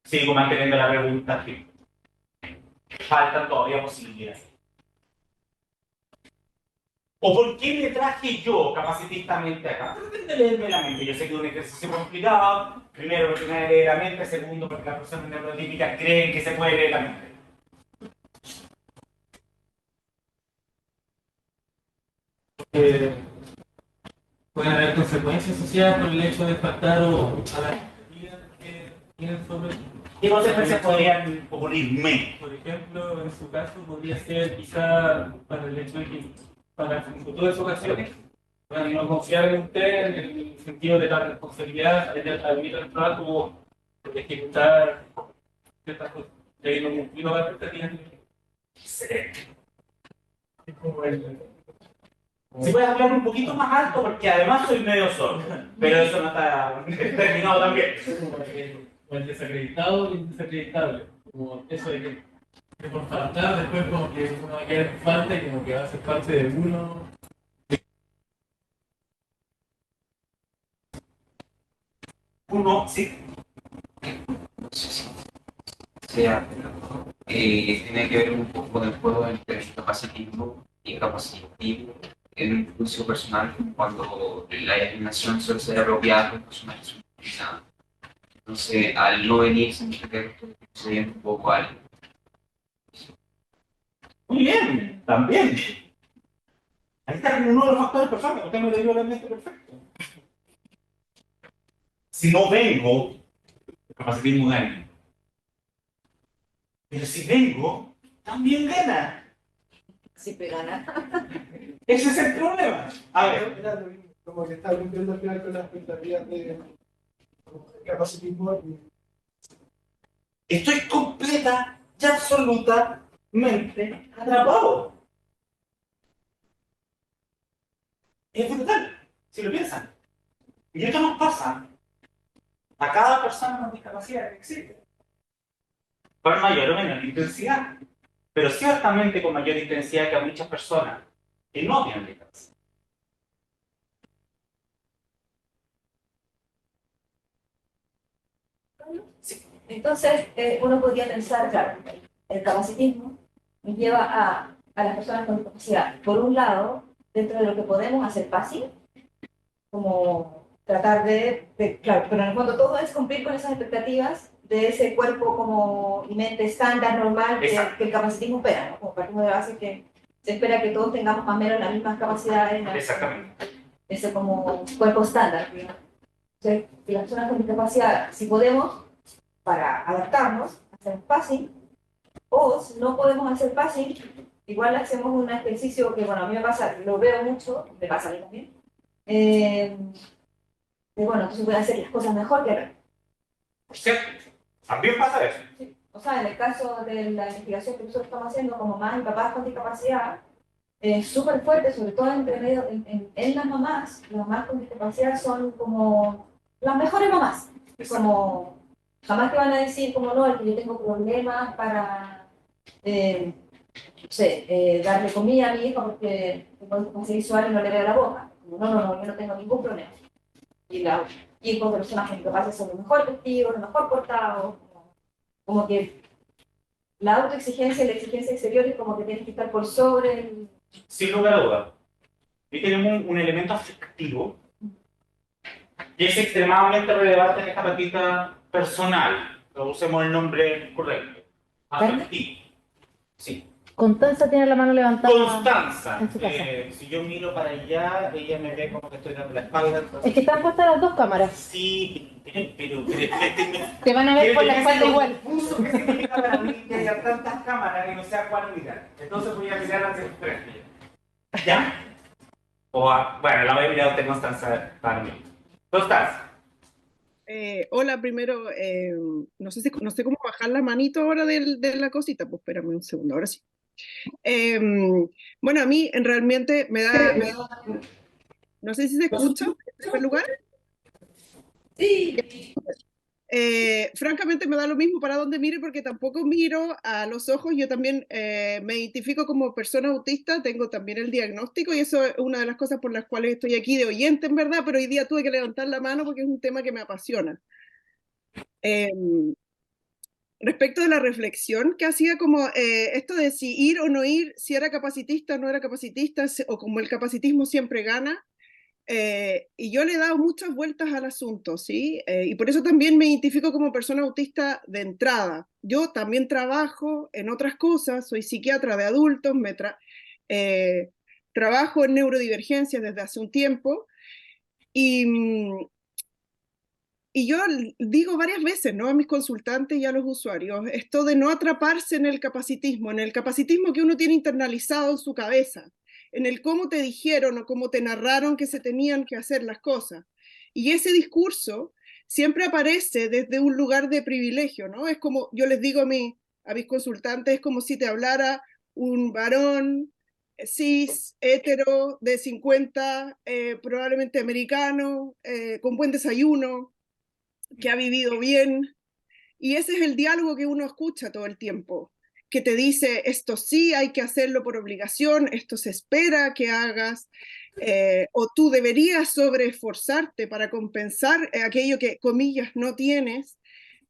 Speaker 3: Sigo manteniendo la pregunta aquí. Faltan todavía posibilidades. ¿O por qué me traje yo capacitistamente acá? Traten de leerme la mente. Yo sé que es un ejercicio complicado. Primero, porque nadie lee la mente. Segundo, porque las personas neurotípicas creen que se puede leer la mente.
Speaker 4: Pueden haber consecuencias asociadas con el hecho de faltar o a la expectativa que tienen sobre.
Speaker 3: ¿Qué consecuencias podrían ocurrirme?
Speaker 4: Por ejemplo, en su caso, podría ser quizá para el hecho de que, para en futuras ocasiones, para no confiar en usted en el sentido de la responsabilidad al ir al trabajo o de ejecutar ciertas cosas. De no cumplir las expectativas. Es como el.
Speaker 3: Si puedes hablar un poquito más alto, porque además soy medio sordo. Pero eso no está terminado también.
Speaker 4: O el desacreditado y el desacreditable. Como eso de que por faltar después como que uno va a quedar en falta y como que va a ser parte de uno.
Speaker 3: Uno, sí.
Speaker 7: Sea, tiene que ver un poco con el juego entre capacitismo y capacitismo en un juicio personal cuando la determinación suele ser apropiada por personas utilizadas. Entonces, al no venir, significa que se viene un poco al.
Speaker 3: Muy bien, también. Ahí está uno de los factores perfectos. Usted me dio la mente perfecto. Si no vengo, el capacitismo gana. Pero si vengo, también gana.
Speaker 6: Siempre gana.
Speaker 3: Ese es el problema. A ver.
Speaker 8: Era lo mismo, como que está cumpliendo al final con las expectativas de capacitismo.
Speaker 3: Estoy completa y absolutamente atrapado. Es brutal, si lo piensan. Y esto nos pasa a cada persona con discapacidad que existe. Con mayor o menor intensidad. Pero ciertamente con mayor intensidad que a muchas personas que no tienen discapacidad.
Speaker 6: Entonces, uno podría pensar, claro, el capacitismo nos lleva a a las personas con discapacidad. Por un lado, dentro de lo que podemos hacer fácil, como tratar claro, pero en el fondo todo es cumplir con esas expectativas de ese cuerpo como y mente estándar, normal, que el capacitismo espera, ¿no? Como partimos de la base que se espera que todos tengamos más o menos las mismas capacidades,
Speaker 3: Exactamente.
Speaker 6: ese como cuerpo estándar, digamos. Entonces, y las personas con discapacidad, si podemos, para adaptarnos, hacer fácil, o si no podemos hacer fácil, igual hacemos un ejercicio que, bueno, a mí me pasa, lo veo mucho, me pasa a mí también, bueno, entonces voy a hacer las cosas mejor que ahora.
Speaker 3: ¿Cierto? También pasa eso.
Speaker 6: Sí. O sea, en el caso de la investigación que nosotros estamos haciendo como mamás y papás con discapacidad, es súper fuerte, sobre todo entre medio, en las mamás con discapacidad son como las mejores mamás. Como jamás te van a decir como no, que yo tengo problemas para, no sé, darle comida a mi hijo porque tengo discapacidad visual y no le veo la boca. Como, no, yo no tengo ningún problema. Y los hijos de personas con discapacidad son los mejor vestidos, los mejor portados. Como que la autoexigencia y la exigencia exterior es como que tienes que estar por sobre el...
Speaker 3: Sin lugar a dudas. Y tenemos un elemento afectivo que es extremadamente relevante en esta patita personal. Usemos el nombre correcto. Afectivo. Sí.
Speaker 9: Constanza tiene la mano levantada
Speaker 3: Constanza.
Speaker 9: en su casa.
Speaker 3: Si yo miro para allá, ella me ve como que estoy dando la espalda. Entonces...
Speaker 9: Es que están puestas las dos cámaras.
Speaker 3: Sí, pero
Speaker 9: Te van a ver por la espalda igual.
Speaker 3: Confuso que significa para mí que haya tantas cámaras y no sé a cuál mirar. Entonces voy a mirar hacia el frente. ¿Ya? Bueno, la voy a mirar a usted, Constanza, para mí. ¿Cómo estás?
Speaker 10: Hola, primero, no sé cómo bajar la manito ahora de la cosita, pues espérame un segundo, ahora sí. Bueno, a mí realmente me da, no sé si se escucha en primer lugar.
Speaker 6: Sí.
Speaker 10: Francamente me da lo mismo para dónde mire porque tampoco miro a los ojos. Yo también me identifico como persona autista, tengo también el diagnóstico y eso es una de las cosas por las cuales estoy aquí de oyente en verdad, pero hoy día tuve que levantar la mano porque es un tema que me apasiona. Respecto de la reflexión que hacía como esto de si ir o no ir, si era capacitista o no era capacitista, o como el capacitismo siempre gana, y yo le he dado muchas vueltas al asunto, ¿sí? Y por eso también me identifico como persona autista de entrada. Yo también trabajo en otras cosas, soy psiquiatra de adultos, trabajo en neurodivergencia desde hace un tiempo, y yo digo varias veces, ¿no? A mis consultantes y a los usuarios, esto de no atraparse en el capacitismo que uno tiene internalizado en su cabeza, en el cómo te dijeron o cómo te narraron que se tenían que hacer las cosas. Y ese discurso siempre aparece desde un lugar de privilegio, ¿no? Es como, yo les digo a mis consultantes, es como si te hablara un varón cis, hetero, de 50, probablemente americano, con buen desayuno, que ha vivido bien, y ese es el diálogo que uno escucha todo el tiempo, que te dice, esto sí hay que hacerlo por obligación, esto se espera que hagas, o tú deberías sobreesforzarte para compensar aquello que, comillas, no tienes,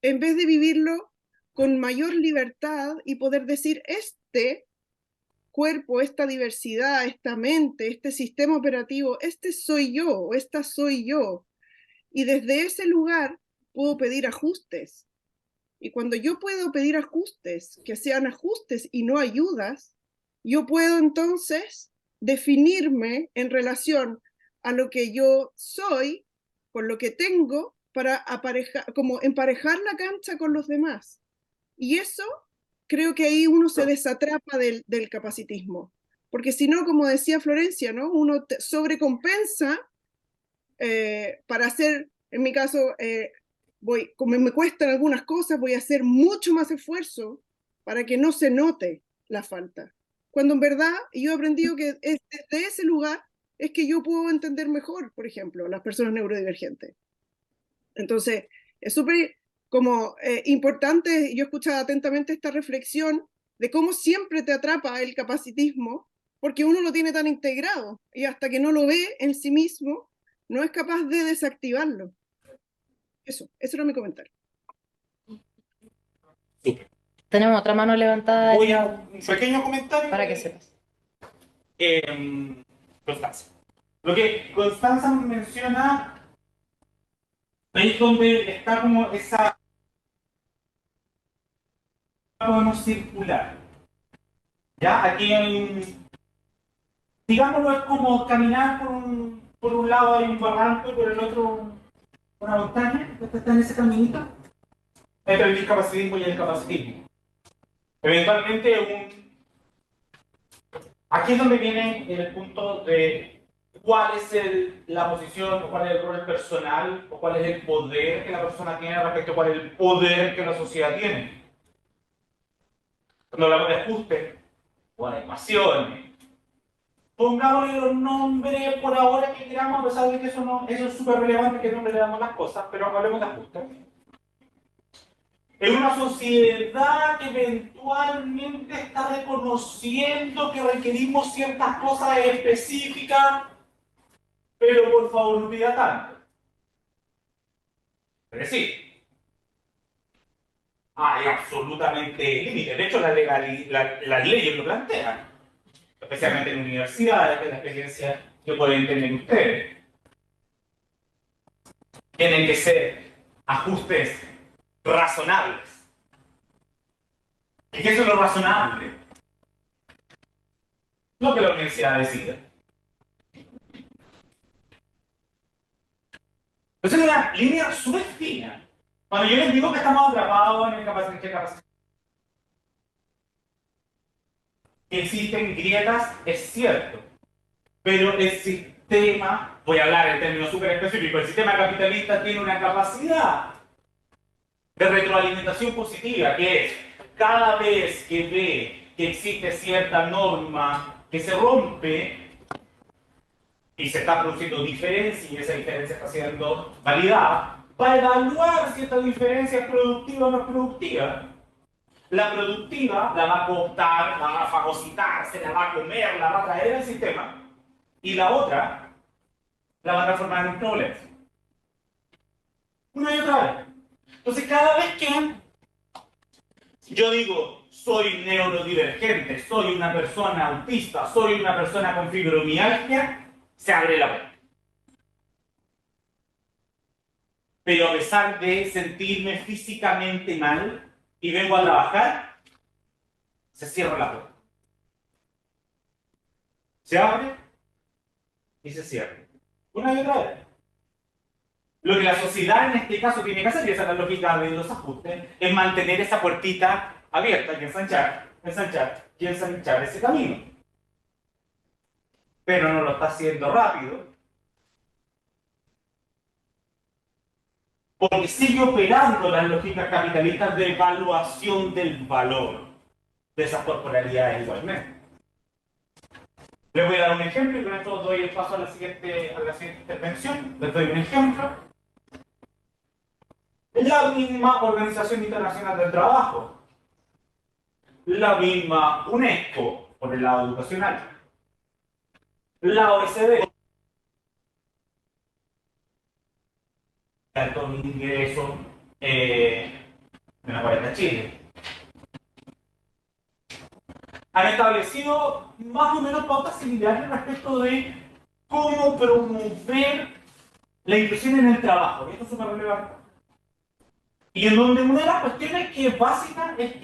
Speaker 10: en vez de vivirlo con mayor libertad y poder decir, este cuerpo, esta diversidad, esta mente, este sistema operativo, este soy yo, esta soy yo. Y desde ese lugar puedo pedir ajustes. Y cuando yo puedo pedir ajustes, que sean ajustes y no ayudas, yo puedo entonces definirme en relación a lo que yo soy, con lo que tengo, para como emparejar la cancha con los demás. Y eso, creo que ahí uno se desatrapa del capacitismo. Porque si no, como decía Florencia, ¿no? Uno sobrecompensa para hacer, en mi caso, como me cuestan algunas cosas, voy a hacer mucho más esfuerzo para que no se note la falta. Cuando en verdad yo he aprendido que desde ese lugar es que yo puedo entender mejor, por ejemplo, las personas neurodivergentes. Entonces, es súper como importante, yo he escuchado atentamente esta reflexión de cómo siempre te atrapa el capacitismo, porque uno lo tiene tan integrado y hasta que no lo ve en sí mismo, no es capaz de desactivarlo. Eso era mi comentario.
Speaker 9: Tenemos otra mano levantada.
Speaker 3: Voy a un pequeño comentario.
Speaker 9: Para que sepas.
Speaker 3: Constanza. Lo que Constanza menciona es donde está como esa... podemos circular. ¿Ya? Aquí hay digámoslo, es como caminar por un lado hay un barranco y por el otro una montaña. ¿Usted está en ese caminito? Entre el discapacitismo y el capacitismo. Eventualmente, aquí es donde viene el punto de cuál es la posición, o cuál es el rol personal, o cuál es el poder que la persona tiene respecto a cuál es el poder que la sociedad tiene. Cuando hablamos de ajuste o adecuaciones, pongámosle los nombres por ahora que queramos, a pesar de que eso es súper relevante que no le damos las cosas, pero hablemos de ajuste. En una sociedad que eventualmente está reconociendo que requerimos ciertas cosas específicas, pero por favor no pida tanto. Es decir, hay absolutamente límites. De hecho, las leyes lo plantean, especialmente en universidades, que es la experiencia que pueden tener ustedes. Tienen que ser ajustes razonables. ¿Y qué es lo razonable? Lo que la universidad decida. Entonces es una línea súper fina. Cuando yo les digo que estamos atrapados en el capacidad, que existen grietas, es cierto. Pero el sistema, voy a hablar en términos súper específicos, el sistema capitalista tiene una capacidad de retroalimentación positiva, que es cada vez que ve que existe cierta norma que se rompe y se está produciendo diferencia y esa diferencia está siendo validada, va a evaluar si esta diferencia es productiva o no es productiva. La productiva la va a cooptar, la va a fagocitar, se la va a comer, la va a traer al sistema, y la otra la va a transformar en un problema. Una y otra vez. Entonces, cada vez que yo digo, soy neurodivergente, soy una persona autista, soy una persona con fibromialgia, se abre la puerta. Pero a pesar de sentirme físicamente mal y vengo a trabajar, se cierra la puerta. Se abre y se cierra. Una y otra vez. Lo que la sociedad en este caso tiene que hacer, y esa es la lógica de los ajustes, es mantener esa puertita abierta y ensanchar y ensanchar ese camino. Pero no lo está haciendo rápido, porque sigue operando las lógicas capitalistas de evaluación del valor de esas corporalidades igualmente. Les voy a dar un ejemplo y con esto doy el paso a la siguiente intervención. Les doy un ejemplo. La misma Organización Internacional del Trabajo, la misma UNESCO por el lado educacional, la OECD, alto ingreso de la 40 Chile, han establecido más o menos pautas similares respecto de cómo promover la inclusión en el trabajo. Esto es súper relevante. Y en donde una de las cuestiones que es básica es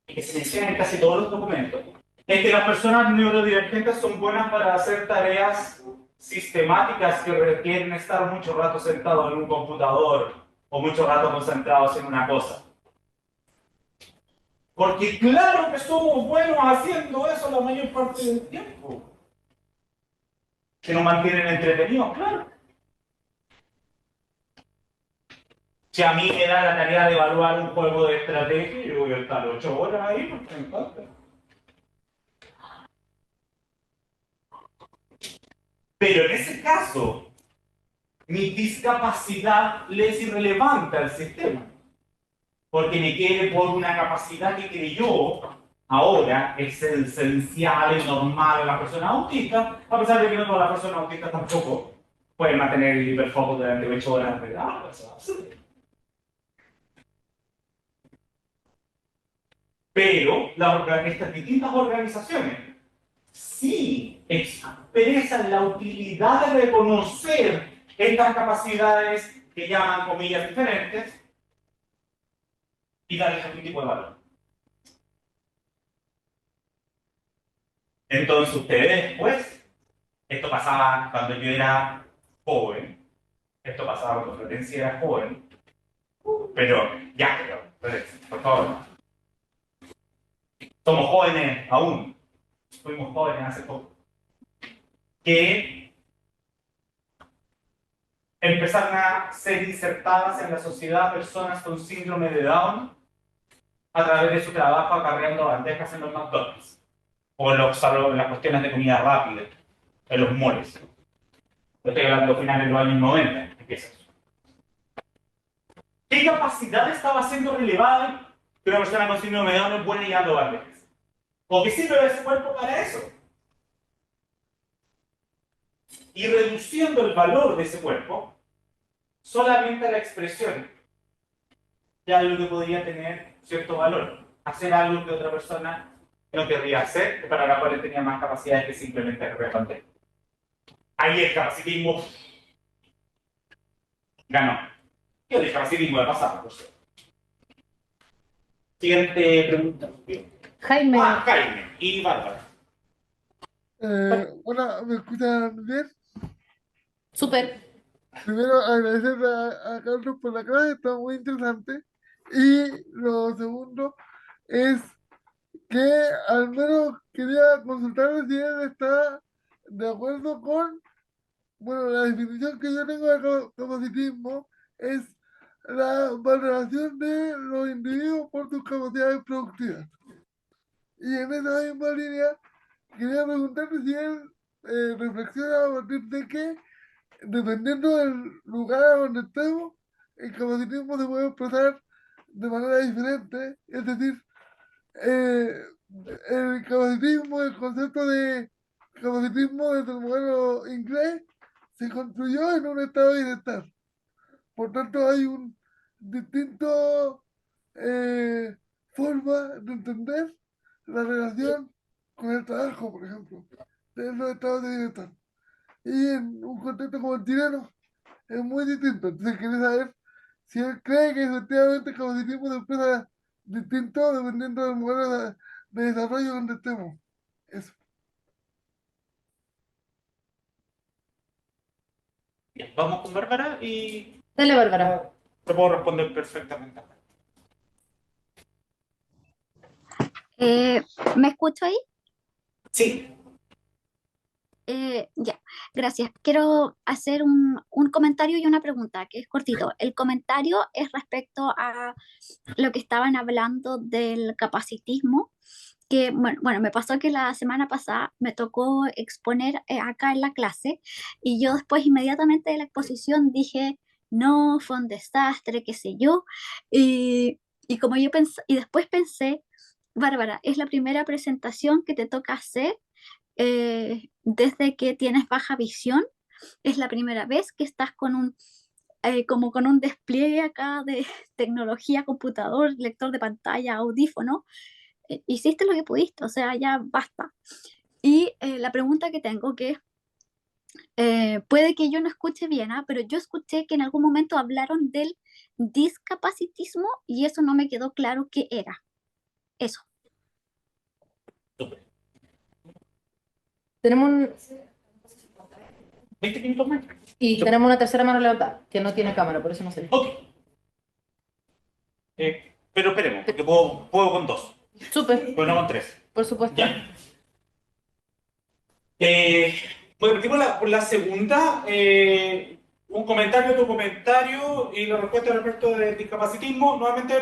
Speaker 3: que se menciona en casi todos los documentos, es que las personas neurodivergentes son buenas para hacer tareas sistemáticas que requieren estar mucho rato sentados en un computador o mucho rato concentrados en una cosa. Porque claro que somos buenos haciendo eso la mayor parte del tiempo. Que nos mantienen entretenidos, claro. Si a mí me da la tarea de evaluar un juego de estrategia, yo voy a estar 8 horas ahí porque me encanta. Pero en ese caso, mi discapacidad le es irrelevante al sistema. Porque me quiere por una capacidad que creyó ahora es esencial y normal en la persona autista, a pesar de que no todas las personas autistas tampoco pueden mantener el hiperfoco durante 8 horas de edad. Pero estas distintas organizaciones sí expresan la utilidad de reconocer estas capacidades que llaman comillas diferentes y darles algún tipo de valor. Entonces ustedes después, esto pasaba cuando yo era joven, esto pasaba cuando Florencia era joven, pero Florencia, por favor. Somos jóvenes aún, fuimos jóvenes hace poco, que empezaron a ser insertadas en la sociedad personas con síndrome de Down a través de su trabajo acarreando bandejas en los McDonald's o en las cuestiones de comida rápida, en los malls. Estoy hablando de finales de los años 90, empieza eso. ¿Qué capacidad estaba siendo relevada que una persona con síndrome de Down no es buena llevando bandejas? ¿O qué sirve ese cuerpo para eso? Y reduciendo el valor de ese cuerpo solamente a la expresión de algo que podría tener cierto valor. Hacer algo que otra persona no querría hacer, para la cual él tenía más capacidades que simplemente responder. Ahí el capacitismo ganó. Y el capacitismo de pasado, por cierto. Siguiente pregunta.
Speaker 9: Jaime.
Speaker 3: Jaime y Bárbara.
Speaker 11: Hola, ¿me escuchan bien?
Speaker 9: Súper.
Speaker 11: Primero, agradecer a Carlos por la clase, está muy interesante. Y lo segundo es que al menos quería consultarle si él está de acuerdo con, bueno, la definición que yo tengo de capacitismo es la valoración de los individuos por sus capacidades productivas. Y en esa misma línea, quería preguntarle si él reflexiona a partir de que, dependiendo del lugar donde estemos, el capacitismo se puede expresar de manera diferente. Es decir, el capacitismo, el concepto de capacitismo desde el modelo inglés, se construyó en un estado de bienestar. Por tanto, hay un distinto forma de entender la relación con el trabajo, por ejemplo, de los estados de bienestar. Y en un contexto como el chileno es muy distinto. Entonces quería saber si él cree que efectivamente el capacitismo se expresa distinto dependiendo del modelo de desarrollo donde estemos. Eso.
Speaker 3: Bien, vamos con Bárbara y...
Speaker 9: Dale, Bárbara.
Speaker 3: Te puedo responder perfectamente.
Speaker 12: ¿Me escucho ahí?
Speaker 3: Sí.
Speaker 12: Ya, gracias. Quiero hacer un comentario y una pregunta, que es cortito. El comentario es respecto a lo que estaban hablando del capacitismo, que bueno, me pasó que la semana pasada me tocó exponer acá en la clase y yo después inmediatamente de la exposición dije, no, fue un desastre, qué sé yo, y como yo pensé, y después pensé, Bárbara, es la primera presentación que te toca hacer desde que tienes baja visión. Es la primera vez que estás con como con un despliegue acá de tecnología, computador, lector de pantalla, audífono. Hiciste lo que pudiste, o sea, ya basta. Y la pregunta que tengo que puede que yo no escuche bien, pero yo escuché que en algún momento hablaron del discapacitismo y eso no me quedó claro qué era. Eso.
Speaker 9: Tenemos
Speaker 3: 20 minutos más.
Speaker 9: y tenemos una tercera mano levantada, que no tiene cámara, por eso no se ve.
Speaker 3: Ok. Pero esperemos, porque puedo con 2.
Speaker 9: Súper.
Speaker 3: Pero no con 3.
Speaker 9: Por supuesto.
Speaker 3: Ya. Bueno, por la segunda. Un comentario, tu comentario y la respuesta respecto del discapacitismo. Nuevamente,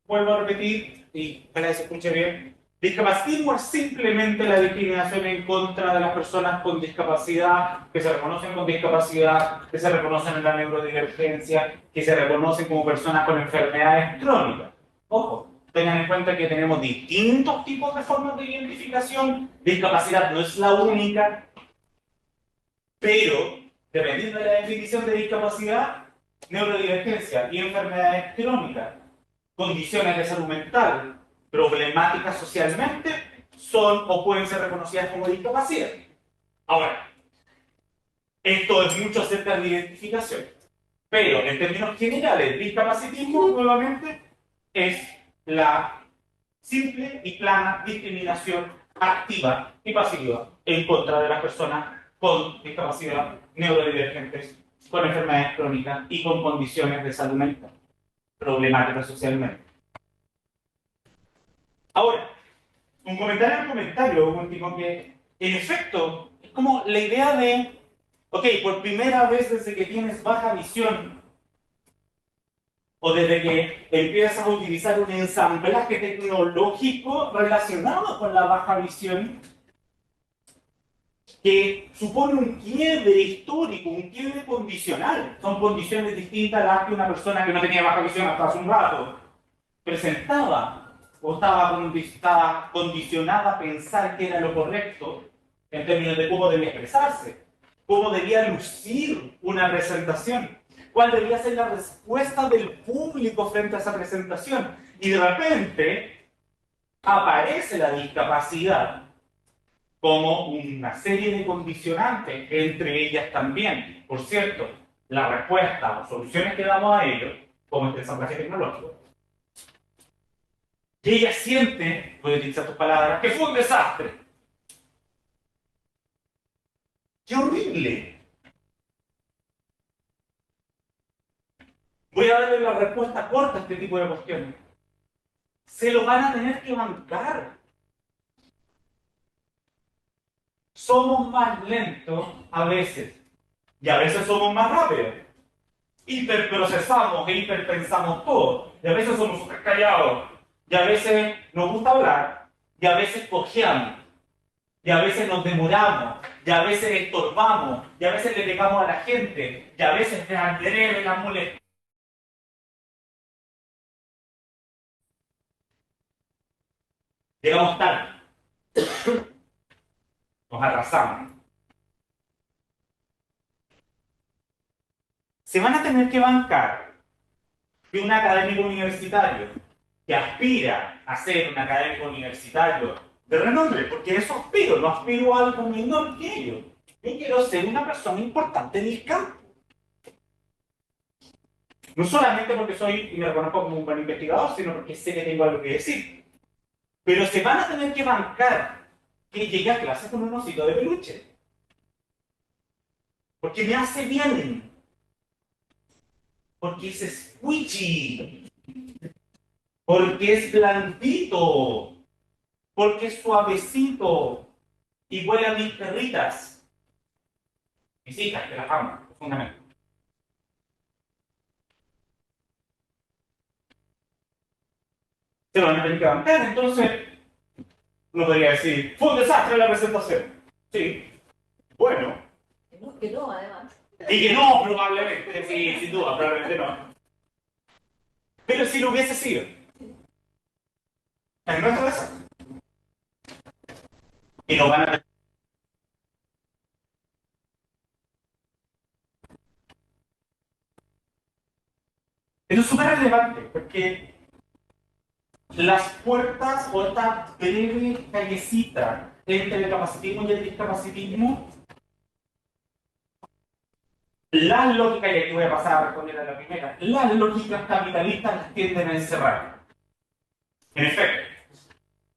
Speaker 3: vuelvo a repetir, y para que se escuche bien. Discapacitismo es simplemente la discriminación en contra de las personas con discapacidad, que se reconocen con discapacidad, que se reconocen en la neurodivergencia, que se reconocen como personas con enfermedades crónicas. Ojo, tengan en cuenta que tenemos distintos tipos de formas de identificación. Discapacidad no es la única, pero dependiendo de la definición de discapacidad, neurodivergencia y enfermedades crónicas, condiciones de salud mental, problemáticas socialmente, son o pueden ser reconocidas como discapacidad. Ahora, esto es mucho acerca de la identificación, pero en términos generales, discapacitismo, nuevamente, es la simple y plana discriminación activa y pasiva en contra de las personas con discapacidad, neurodivergentes, con enfermedades crónicas y con condiciones de salud mental problemáticas socialmente. Ahora, un comentario último que, en efecto, es como la idea de, ok, por primera vez desde que tienes baja visión, o desde que empiezas a utilizar un ensamblaje tecnológico relacionado con la baja visión, que supone un quiebre histórico, un quiebre condicional. Son condiciones distintas a las que una persona que no tenía baja visión hasta hace un rato presentaba, o estaba condicionada a pensar que era lo correcto en términos de cómo debía expresarse, cómo debía lucir una presentación, cuál debía ser la respuesta del público frente a esa presentación. Y de repente aparece la discapacidad como una serie de condicionantes, entre ellas también, por cierto, la respuesta o soluciones que damos a ello, como este ensamblaje tecnológico. Y ella siente, voy a utilizar tus palabras, que fue un desastre. ¡Qué horrible! Voy a darle la respuesta corta a este tipo de cuestiones. Se lo van a tener que bancar. Somos más lentos a veces, y a veces somos más rápidos. Hiperprocesamos e hiperpensamos todo, y a veces somos súper callados, y a veces nos gusta hablar, y a veces cojeamos, y a veces nos demoramos, y a veces estorbamos, y a veces le pegamos a la gente, y a veces de adrede la molestia. Llegamos tarde. Nos arrasamos. Se van a tener que bancar que un académico universitario que aspira a ser un académico universitario de renombre, porque eso aspiro, no aspiro a algo menor que ello. Yo quiero ser una persona importante en el campo. No solamente porque soy y me reconozco como un buen investigador, sino porque sé que tengo algo que decir. Pero se van a tener que bancar que llegue a clase con un osito de peluche. Porque me hace bien. Porque es squishy. Porque es blandito. Porque es suavecito. Y huele a mis perritas. Mis hijas, que las amo, profundamente. Se van a tener que bancar, entonces uno podría decir, fue un desastre la presentación. Sí, bueno.
Speaker 6: Que no, además.
Speaker 3: Y que no, probablemente, sí, sin duda, probablemente no. Pero si lo hubiese sido, es nuestro desastre. Y nos van a tener. Esto es súper relevante, porque las puertas o esta breve callecita entre el capacitismo y el discapacitismo, las lógicas, y aquí voy a pasar a responder a la primera, las lógicas capitalistas las tienden a encerrar. En efecto.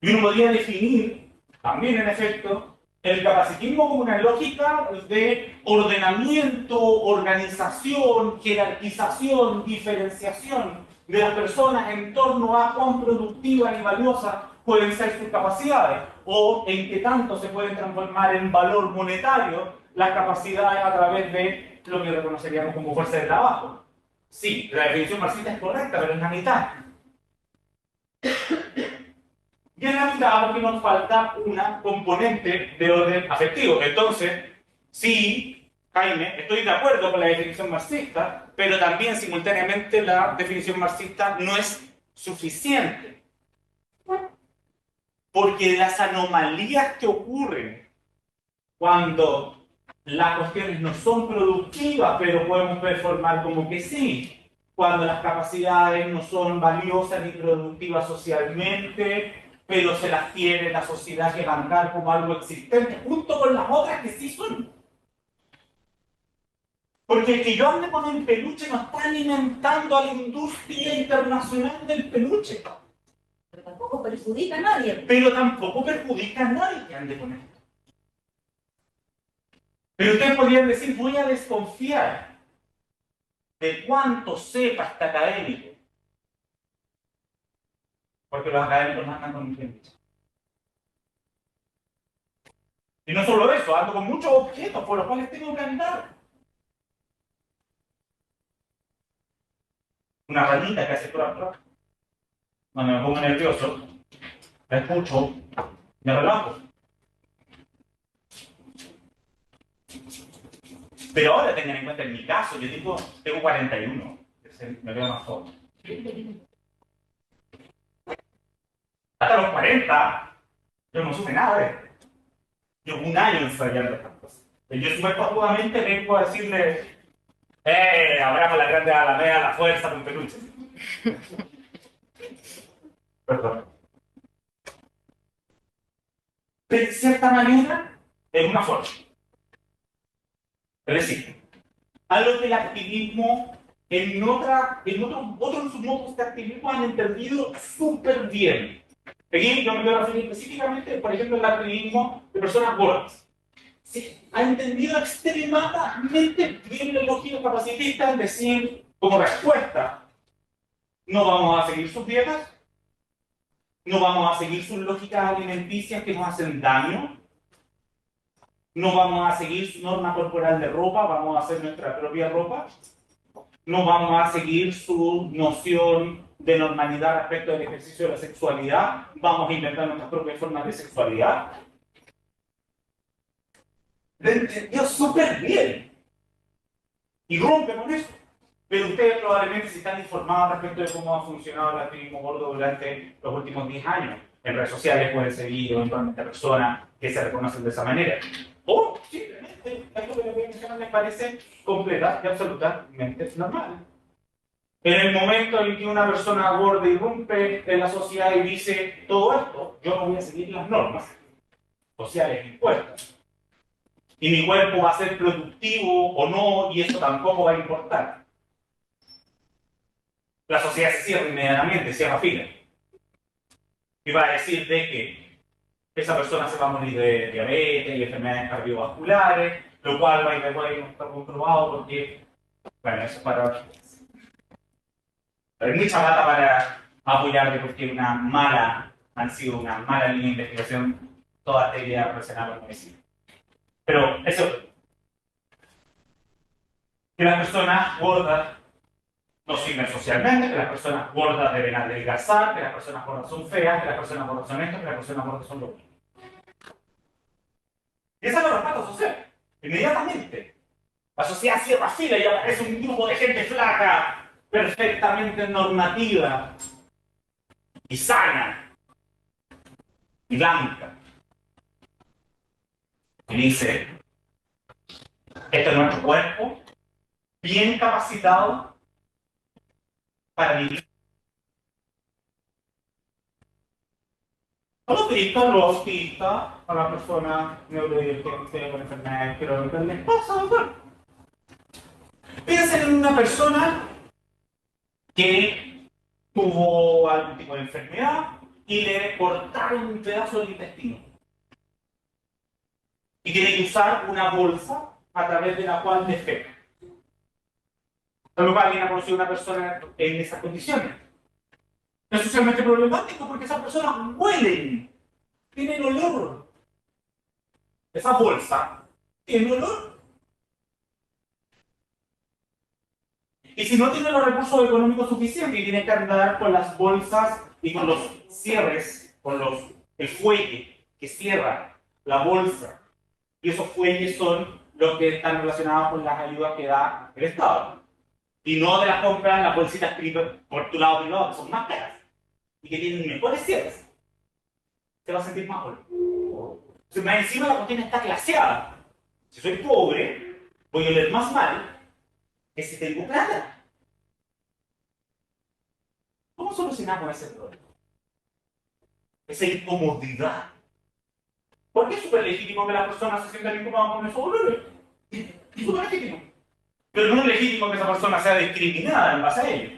Speaker 3: Y uno podría definir, también en efecto, el capacitismo como una lógica de ordenamiento, organización, jerarquización, diferenciación de las personas en torno a cuán productivas y valiosas pueden ser sus capacidades, o en qué tanto se pueden transformar en valor monetario las capacidades a través de lo que reconoceríamos como fuerza de trabajo. Sí, la definición marxista es correcta, pero es la mitad. Y en la mitad porque nos falta una componente de orden afectivo. Entonces, sí, Jaime, estoy de acuerdo con la definición marxista, pero también simultáneamente la definición marxista no es suficiente. Porque las anomalías que ocurren cuando las cuestiones no son productivas, pero podemos performar como que sí, cuando las capacidades no son valiosas ni productivas socialmente, pero se las tiene la sociedad que bancar como algo existente, junto con las otras que sí son. Porque el que yo ande con el peluche no está alimentando a la industria internacional del peluche.
Speaker 6: Pero tampoco perjudica a nadie.
Speaker 3: Pero tampoco perjudica a nadie que ande con esto. Pero ustedes podrían decir, voy a desconfiar de cuánto sepa este académico. Porque los académicos no andan con un peluche. Y no solo eso, ando con muchos objetos por los cuales tengo que andar. Una ranita que hace prueba. Cuando me pongo nervioso, la escucho, me relajo. Pero ahora tengan en cuenta, en mi caso, yo tengo 41, me veo más joven. Hasta los 40, yo no supe nada. Llevo un año ensayando estas cosas. Y yo súper cómodamente vengo a decirle, abramos la grande alameda a la fuerza con peluches. Perdón. De cierta manera, es una forma. Es decir, algo que el activismo otros modos de activismo han entendido súper bien. Aquí yo me voy a referir específicamente, por ejemplo, el activismo de personas gordas. Sí, ha entendido extremadamente bien la lógica capacitista en decir, como respuesta, no vamos a seguir sus dietas, no vamos a seguir sus lógicas alimenticias que nos hacen daño, no vamos a seguir su norma corporal de ropa, vamos a hacer nuestra propia ropa, no vamos a seguir su noción de normalidad respecto del ejercicio de la sexualidad, vamos a inventar nuestras propias formas de sexualidad. Lo entendió súper bien. Y rompe con eso. Pero ustedes probablemente si están informados respecto de cómo ha funcionado el activismo gordo durante los últimos 10 años. En redes sociales pueden seguir eventualmente personas que se reconocen de esa manera. O simplemente esto que les voy a mencionar les parece completa y absolutamente normal. En el momento en que una persona gorda irrumpe en la sociedad y dice todo esto, yo no voy a seguir las normas sociales impuestas. Y mi cuerpo va a ser productivo o no, y eso tampoco va a importar. La sociedad se cierra inmediatamente, cierra fila. Y va a decir de que esa persona se va a morir de diabetes y enfermedades cardiovasculares, lo cual no está comprobado porque, bueno, eso es para... Hay mucha data para apoyar de porque han sido una mala línea de investigación toda esta idea relacionada con el medicina. Pero eso, que las personas gordas no sirven socialmente, que las personas gordas deben adelgazar, que las personas gordas son feas, que las personas gordas son esto, que las personas gordas son lo otro. Y esa es la respuesta social. Inmediatamente. La sociedad cierra fila y aparece un grupo de gente flaca, perfectamente normativa, y sana, y blanca. Y dice, este es nuestro cuerpo, bien capacitado para vivir. A los autistas, a las personas neurodivergentes con enfermedades crónicas, les pasa, doctor. Piensen en una persona que tuvo algún tipo de enfermedad y le cortaron un pedazo del intestino. Y tiene que usar una bolsa a través de la cual defeca. A lo cual alguien ha conocido a una persona en esas condiciones. Es socialmente problemático porque esas personas huelen, tienen olor. Esa bolsa tiene olor. Y si no tiene los recursos económicos suficientes y tiene que andar con las bolsas y con los cierres, con el fuelle que cierra la bolsa, y esos fuelles son los que están relacionados con las ayudas que da el Estado. Y no de las compras en las bolsitas por tu lado privado, que son más caras y que tienen mejores cierres. Se va a sentir más solo. Si más encima la cuestión está claseada. Si soy pobre, voy a oler más mal que si tengo plata. ¿Cómo solucionamos ese problema? esa incomodidad. ¿Por qué es súper legítimo que las personas se sientan incómodas con esos dolores? Es súper legítimo. Pero no es legítimo que esa persona sea discriminada en base a ello.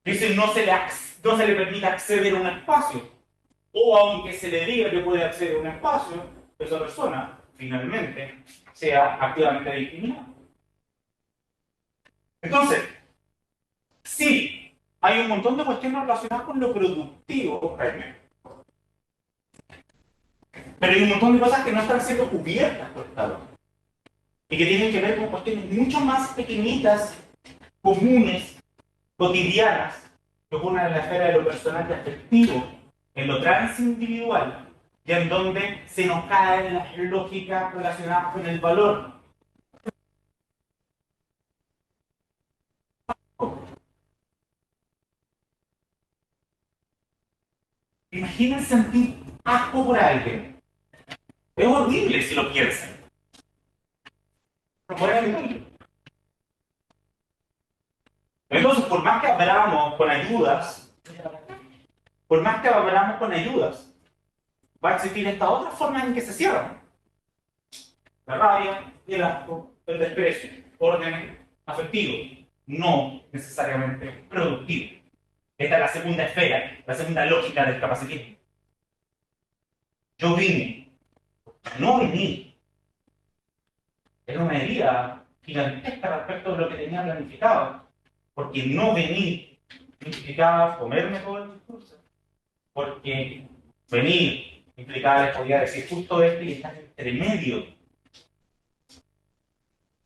Speaker 3: Dice, no se le permite acceder a un espacio. O aunque se le diga que puede acceder a un espacio, esa persona finalmente sea activamente discriminada. Entonces, sí, hay un montón de cuestiones relacionadas con lo productivo, Jaime. Pero hay un montón de cosas que no están siendo cubiertas por esta ley. Y que tienen que ver con cuestiones mucho más pequeñitas, comunes, cotidianas, que ocurren en la esfera de lo personal y afectivo, en lo transindividual, y en donde se nos caen las lógicas relacionadas con el valor. Imaginen sentir asco por alguien. Es horrible si lo piensan. No pueden evitarlo. Entonces, por más que abramos con ayudas, va a existir esta otra forma en que se cierran. La rabia, el asco, el desprecio, órdenes afectivos, no necesariamente productivos. Esta es la segunda esfera, la segunda lógica del capacitismo. Yo vine, no vení. Era una herida gigantesca respecto de lo que tenía planificado, porque no venir implicaba comerme todo el discurso, porque venir implicaba les podía decir justo esto y estar entre medio.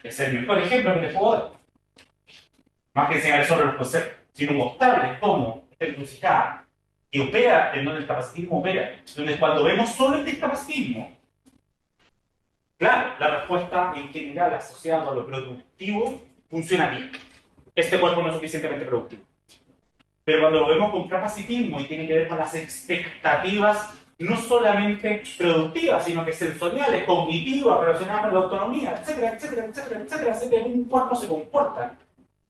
Speaker 3: Es el mejor ejemplo que les puedo dar. Más que enseñar sobre los conceptos, sino mostrarles cómo esta encrucijada que opera, en donde el capacitismo opera, donde cuando vemos solo el discapacitismo, claro, la respuesta en general asociada a lo productivo funciona bien. Este cuerpo no es suficientemente productivo. Pero cuando lo vemos con capacitismo y tiene que ver con las expectativas no solamente productivas, sino que sensoriales, cognitivas, relacionadas con la autonomía, etcétera, etcétera, etcétera, etcétera, etcétera, cómo un cuerpo se comporta,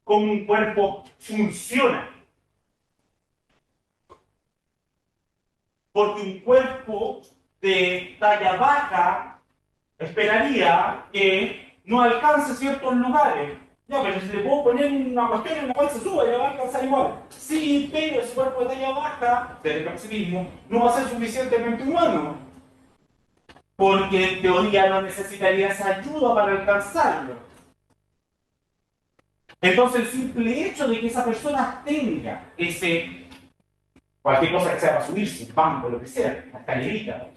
Speaker 3: cómo un cuerpo funciona. Porque un cuerpo de talla baja esperaría que no alcance ciertos lugares. Ya, pero si le puedo poner una cuestión en la cual se suba, ya va a alcanzar igual. Sí, pero ese cuerpo de talla baja, del capacitismo, no va a ser suficientemente humano. Porque en teoría no necesitaría esa ayuda para alcanzarlo. Entonces el simple hecho de que esa persona tenga ese, cualquier cosa que sea para subirse, un banco, lo que sea, la escalerita,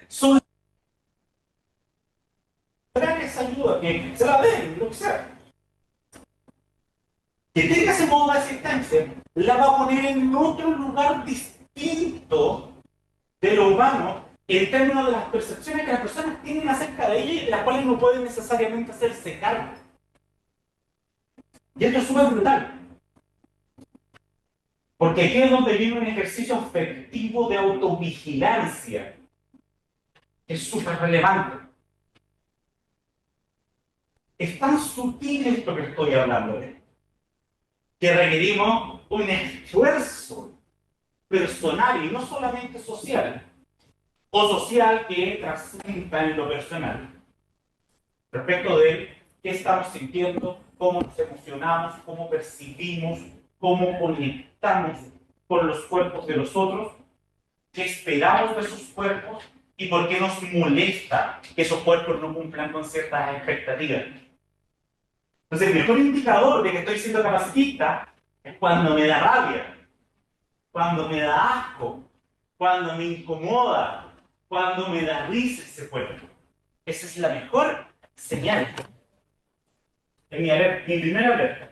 Speaker 3: son esa ayuda, que se la den, lo que sea. Que tenga ese modo de asistencia, la va a poner en otro lugar distinto de lo humano en términos de las percepciones que las personas tienen acerca de ella y de las cuales no pueden necesariamente hacerse cargo. Y esto es súper brutal. Porque aquí es donde viene un ejercicio afectivo de autovigilancia, que es súper relevante. Es tan sutil esto que estoy hablando que requerimos un esfuerzo personal y no solamente social, o social que trascienda en lo personal, respecto de qué estamos sintiendo, cómo nos emocionamos, cómo percibimos, cómo conectamos con los cuerpos de los otros, qué esperamos de esos cuerpos y por qué nos molesta que esos cuerpos no cumplan con ciertas expectativas. Entonces, el mejor indicador de que estoy siendo capacitista es cuando me da rabia, cuando me da asco, cuando me incomoda, cuando me da risa ese cuerpo. Esa es la mejor señal. En mi primera alerta.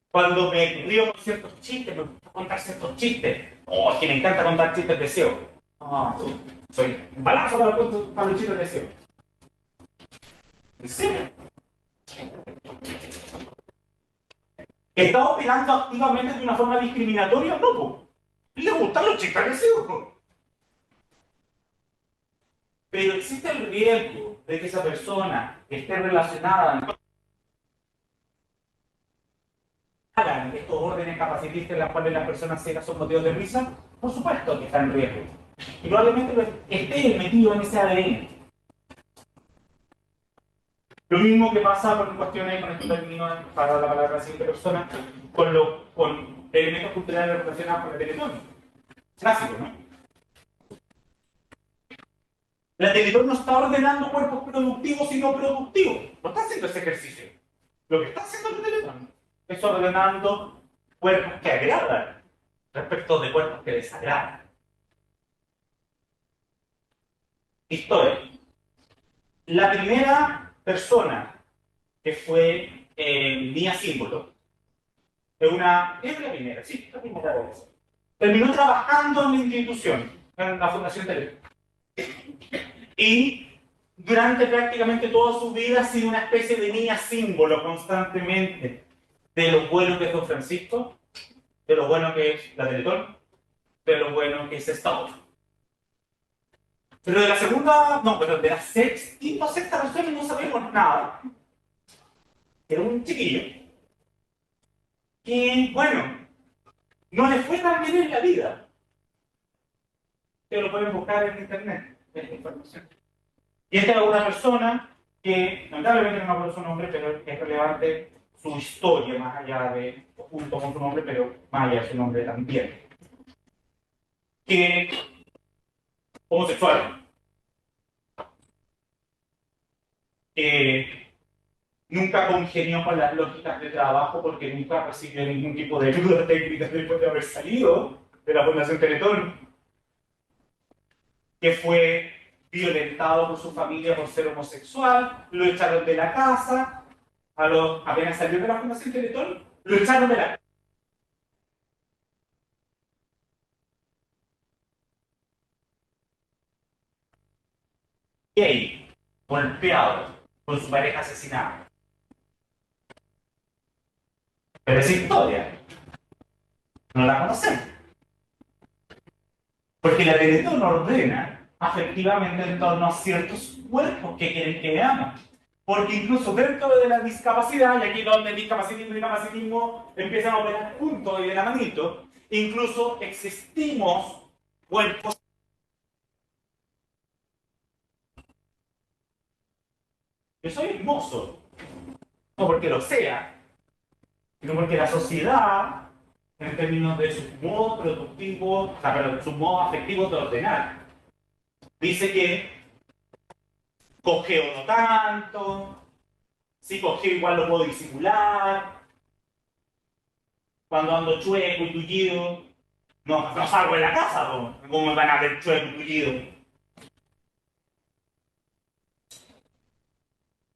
Speaker 3: Cuando me río con ciertos chistes, me gusta contar ciertos chistes. Oh, es que me encanta contar chistes de SEO. Soy un balazo para los chistes de SEO. ¿En serio? ¿Está operando activamente de una forma discriminatoria? No, le gustan los chistes de SEO. Pero existe el riesgo de que esa persona esté relacionada hagan estos órdenes situaciones capacitistas en las cuales las personas ciegas son motivos de risa, por supuesto que están en riesgo. Y probablemente esté metido en ese ADN. Lo mismo que pasa con cuestiones, con esto termino para la palabra de la siguiente persona, con elementos culturales relacionados con la Teletón. Clásico, ¿no? La Teletón no está ordenando cuerpos productivos y no productivos. No está haciendo ese ejercicio. Lo que está haciendo la Teletón es ordenando cuerpos que agradan respecto de cuerpos que desagradan. Historia. La primera persona que fue Niña Símbolo es la primera vez. Terminó trabajando en la institución, en la Fundación Teletón. Y durante prácticamente toda su vida ha sido una especie de niña símbolo constantemente de lo bueno que es Don Francisco, de lo bueno que es la Teletón, de lo bueno que es Stop. Pero de la segunda, no, pero de la quinta o sexta versión no sabemos nada. Era un chiquillo que, bueno, no le fue tan bien en la vida. Ustedes lo pueden buscar en internet, esta información. Y esta era una persona que, lamentablemente no me acuerdo su nombre, pero es relevante su historia, más allá de, junto con su nombre, pero más allá de su nombre también. Que homosexual. Nunca congenió con las lógicas de trabajo porque nunca recibió ningún tipo de ayuda técnica después de haber salido de la Fundación Teletón. Que fue violentado por su familia por ser homosexual, lo echaron de la casa, apenas salió de la Fundación Teletón, lo echaron de la casa. Gay, golpeado, con su pareja asesinada. Pero esa historia no la conocemos. Porque la Teletón ordena afectivamente en torno a ciertos cuerpos que quieren que veamos. Porque incluso dentro de la discapacidad, y aquí donde discapacitismo y capacitismo empiezan a operar juntos y de la manito, incluso existimos cuerpos. Yo soy hermoso, no porque lo sea, sino porque la sociedad, en términos de su modo productivo, o sea, pero su modo afectivo de ordenar, dice que cojeo no tanto, si cojeo igual lo puedo disimular, cuando ando chueco y tullido, no salgo de la casa, ¿cómo me van a ver chueco y tullido?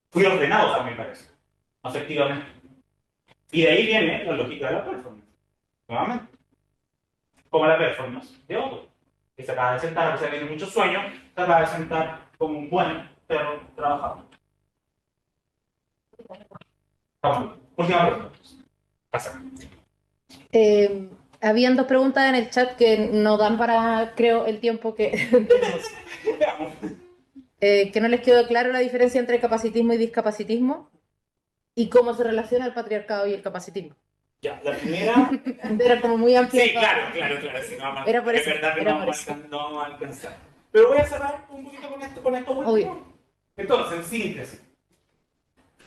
Speaker 3: Fui ordenado también, parece, afectivamente. Y de ahí viene la lógica de la performance, nuevamente. Como la performance de Otto, que se acaba de sentar, o sea, tiene muchos sueños, se acaba de sentar como un buen perro trabajador. Última pregunta. Pasa.
Speaker 9: Habían dos preguntas en el chat que no dan para, creo, el tiempo que tenemos. Que no les quedó claro la diferencia entre capacitismo y discapacitismo y cómo se relaciona el patriarcado y el capacitismo.
Speaker 3: Ya, la primera...
Speaker 9: Era como muy amplia.
Speaker 3: Sí, claro, si no,
Speaker 9: era por eso,
Speaker 3: verdad que
Speaker 9: era
Speaker 3: no
Speaker 9: por eso.
Speaker 3: vamos a alcanzar. Pero voy a cerrar un poquito con esto último.
Speaker 9: Obvio.
Speaker 3: Entonces, en síntesis,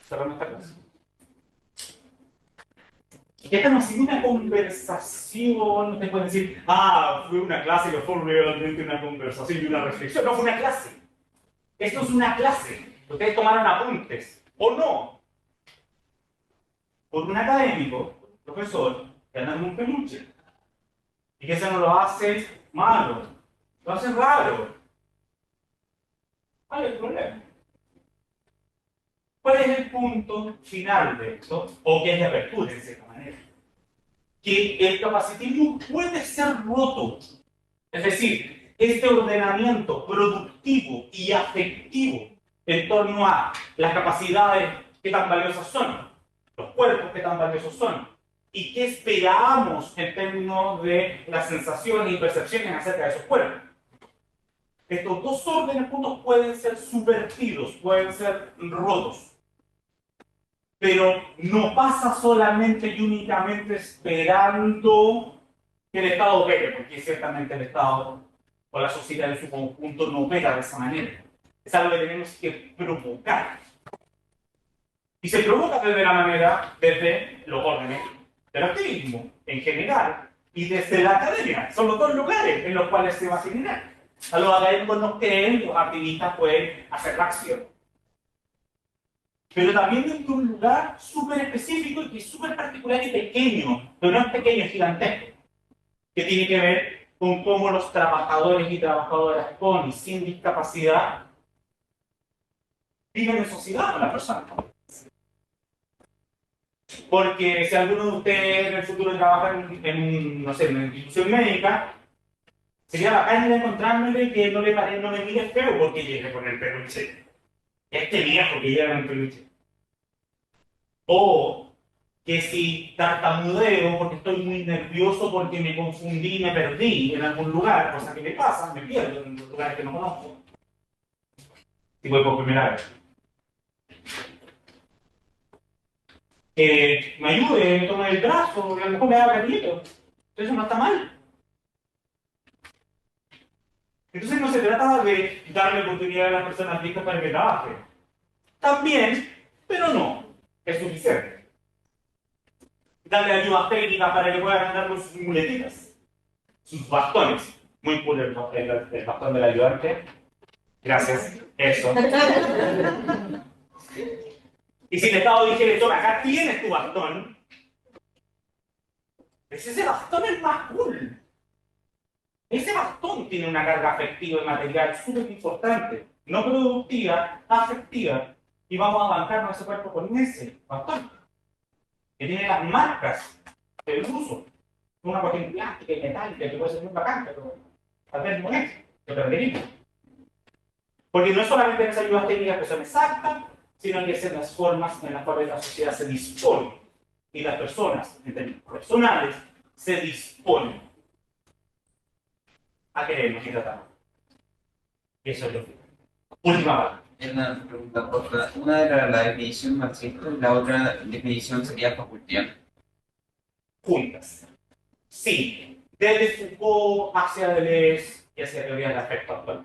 Speaker 3: cerramos esta clase. Esta no ha sido una conversación, no te pueden decir, fue una clase que fue realmente una conversación y una reflexión. No, fue una clase. Esto es una clase. Ustedes tomaron apuntes, o no, por un académico, profesor, que anda con un peluche. Y que eso no lo hace malo, lo hace raro. ¿Cuál es el problema? ¿Cuál es el punto final de esto? O que es de apertura, de cierta manera. Que el capacitismo puede ser roto. Es decir, este ordenamiento productivo y afectivo en torno a las capacidades que tan valiosas son, los cuerpos que tan valiosos son, y qué esperamos en términos de las sensaciones y percepciones acerca de esos cuerpos. Estos dos órdenes juntos pueden ser subvertidos, pueden ser rotos. pero no pasa solamente y únicamente esperando que el Estado opere, porque ciertamente el Estado o la sociedad en su conjunto no opera de esa manera. Es algo que tenemos que provocar. Y se provoca desde los órdenes del activismo en general y desde la academia. Son los dos lugares en los cuales se va a generar. A los académicos nos creen, los activistas pueden hacer la acción. Pero también desde un lugar súper específico y que es súper particular y pequeño, pero no es pequeño, es gigantesco, que tiene que ver con cómo los trabajadores y trabajadoras con y sin discapacidad viven en sociedad con la persona. Porque si alguno de ustedes en el futuro trabaja no sé, en una institución médica, sería bacán ir a encontrármele que no me mire feo porque llegue con el peluche. Este viejo que llega con el peluche. O que si tartamudeo porque estoy muy nervioso porque me confundí, me perdí en algún lugar, cosa que me pasa, me pierdo en lugares que no conozco. Y voy por primera vez. Que me ayude, me tome el brazo, a lo mejor me haga cariñito. Eso no está mal. Entonces no se trata de darle oportunidad a las personas listas para que trabajen. También, pero no es suficiente. Darle ayudas técnicas para que puedan andar con sus muletitas, sus bastones. Muy cool el bastón del ayudante. Gracias. Eso. Y si el Estado dijera, toma, acá tienes tu bastón, ese bastón es más cool. Ese bastón tiene una carga afectiva y material súper importante, no productiva, afectiva, y vamos a bancarnos ese cuerpo con ese bastón, que tiene las marcas del uso. Una cuestión plástica y metálica que puede ser muy bacán, pero tal vez no es, lo perderíamos. Porque no es solamente en esas ayudas técnicas que son exactas, sino que es en las formas en las cuales la sociedad se dispone y las personas, en términos personales, se disponen a querernos y tratarnos. Y eso es lo que. Última parte.
Speaker 7: Una pregunta corta. Una era la definición marxista y la otra definición sería Foucaultiana.
Speaker 3: Juntas. Sí, desde Foucault hacia Deleuze y hacia teoría del afecto actual.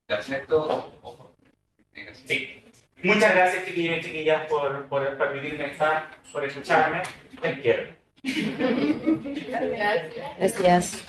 Speaker 7: ¿De afecto?
Speaker 3: Sí. Muchas gracias, chiquillos y chiquillas, por permitirme estar, por escucharme. Te quiero.
Speaker 9: Gracias.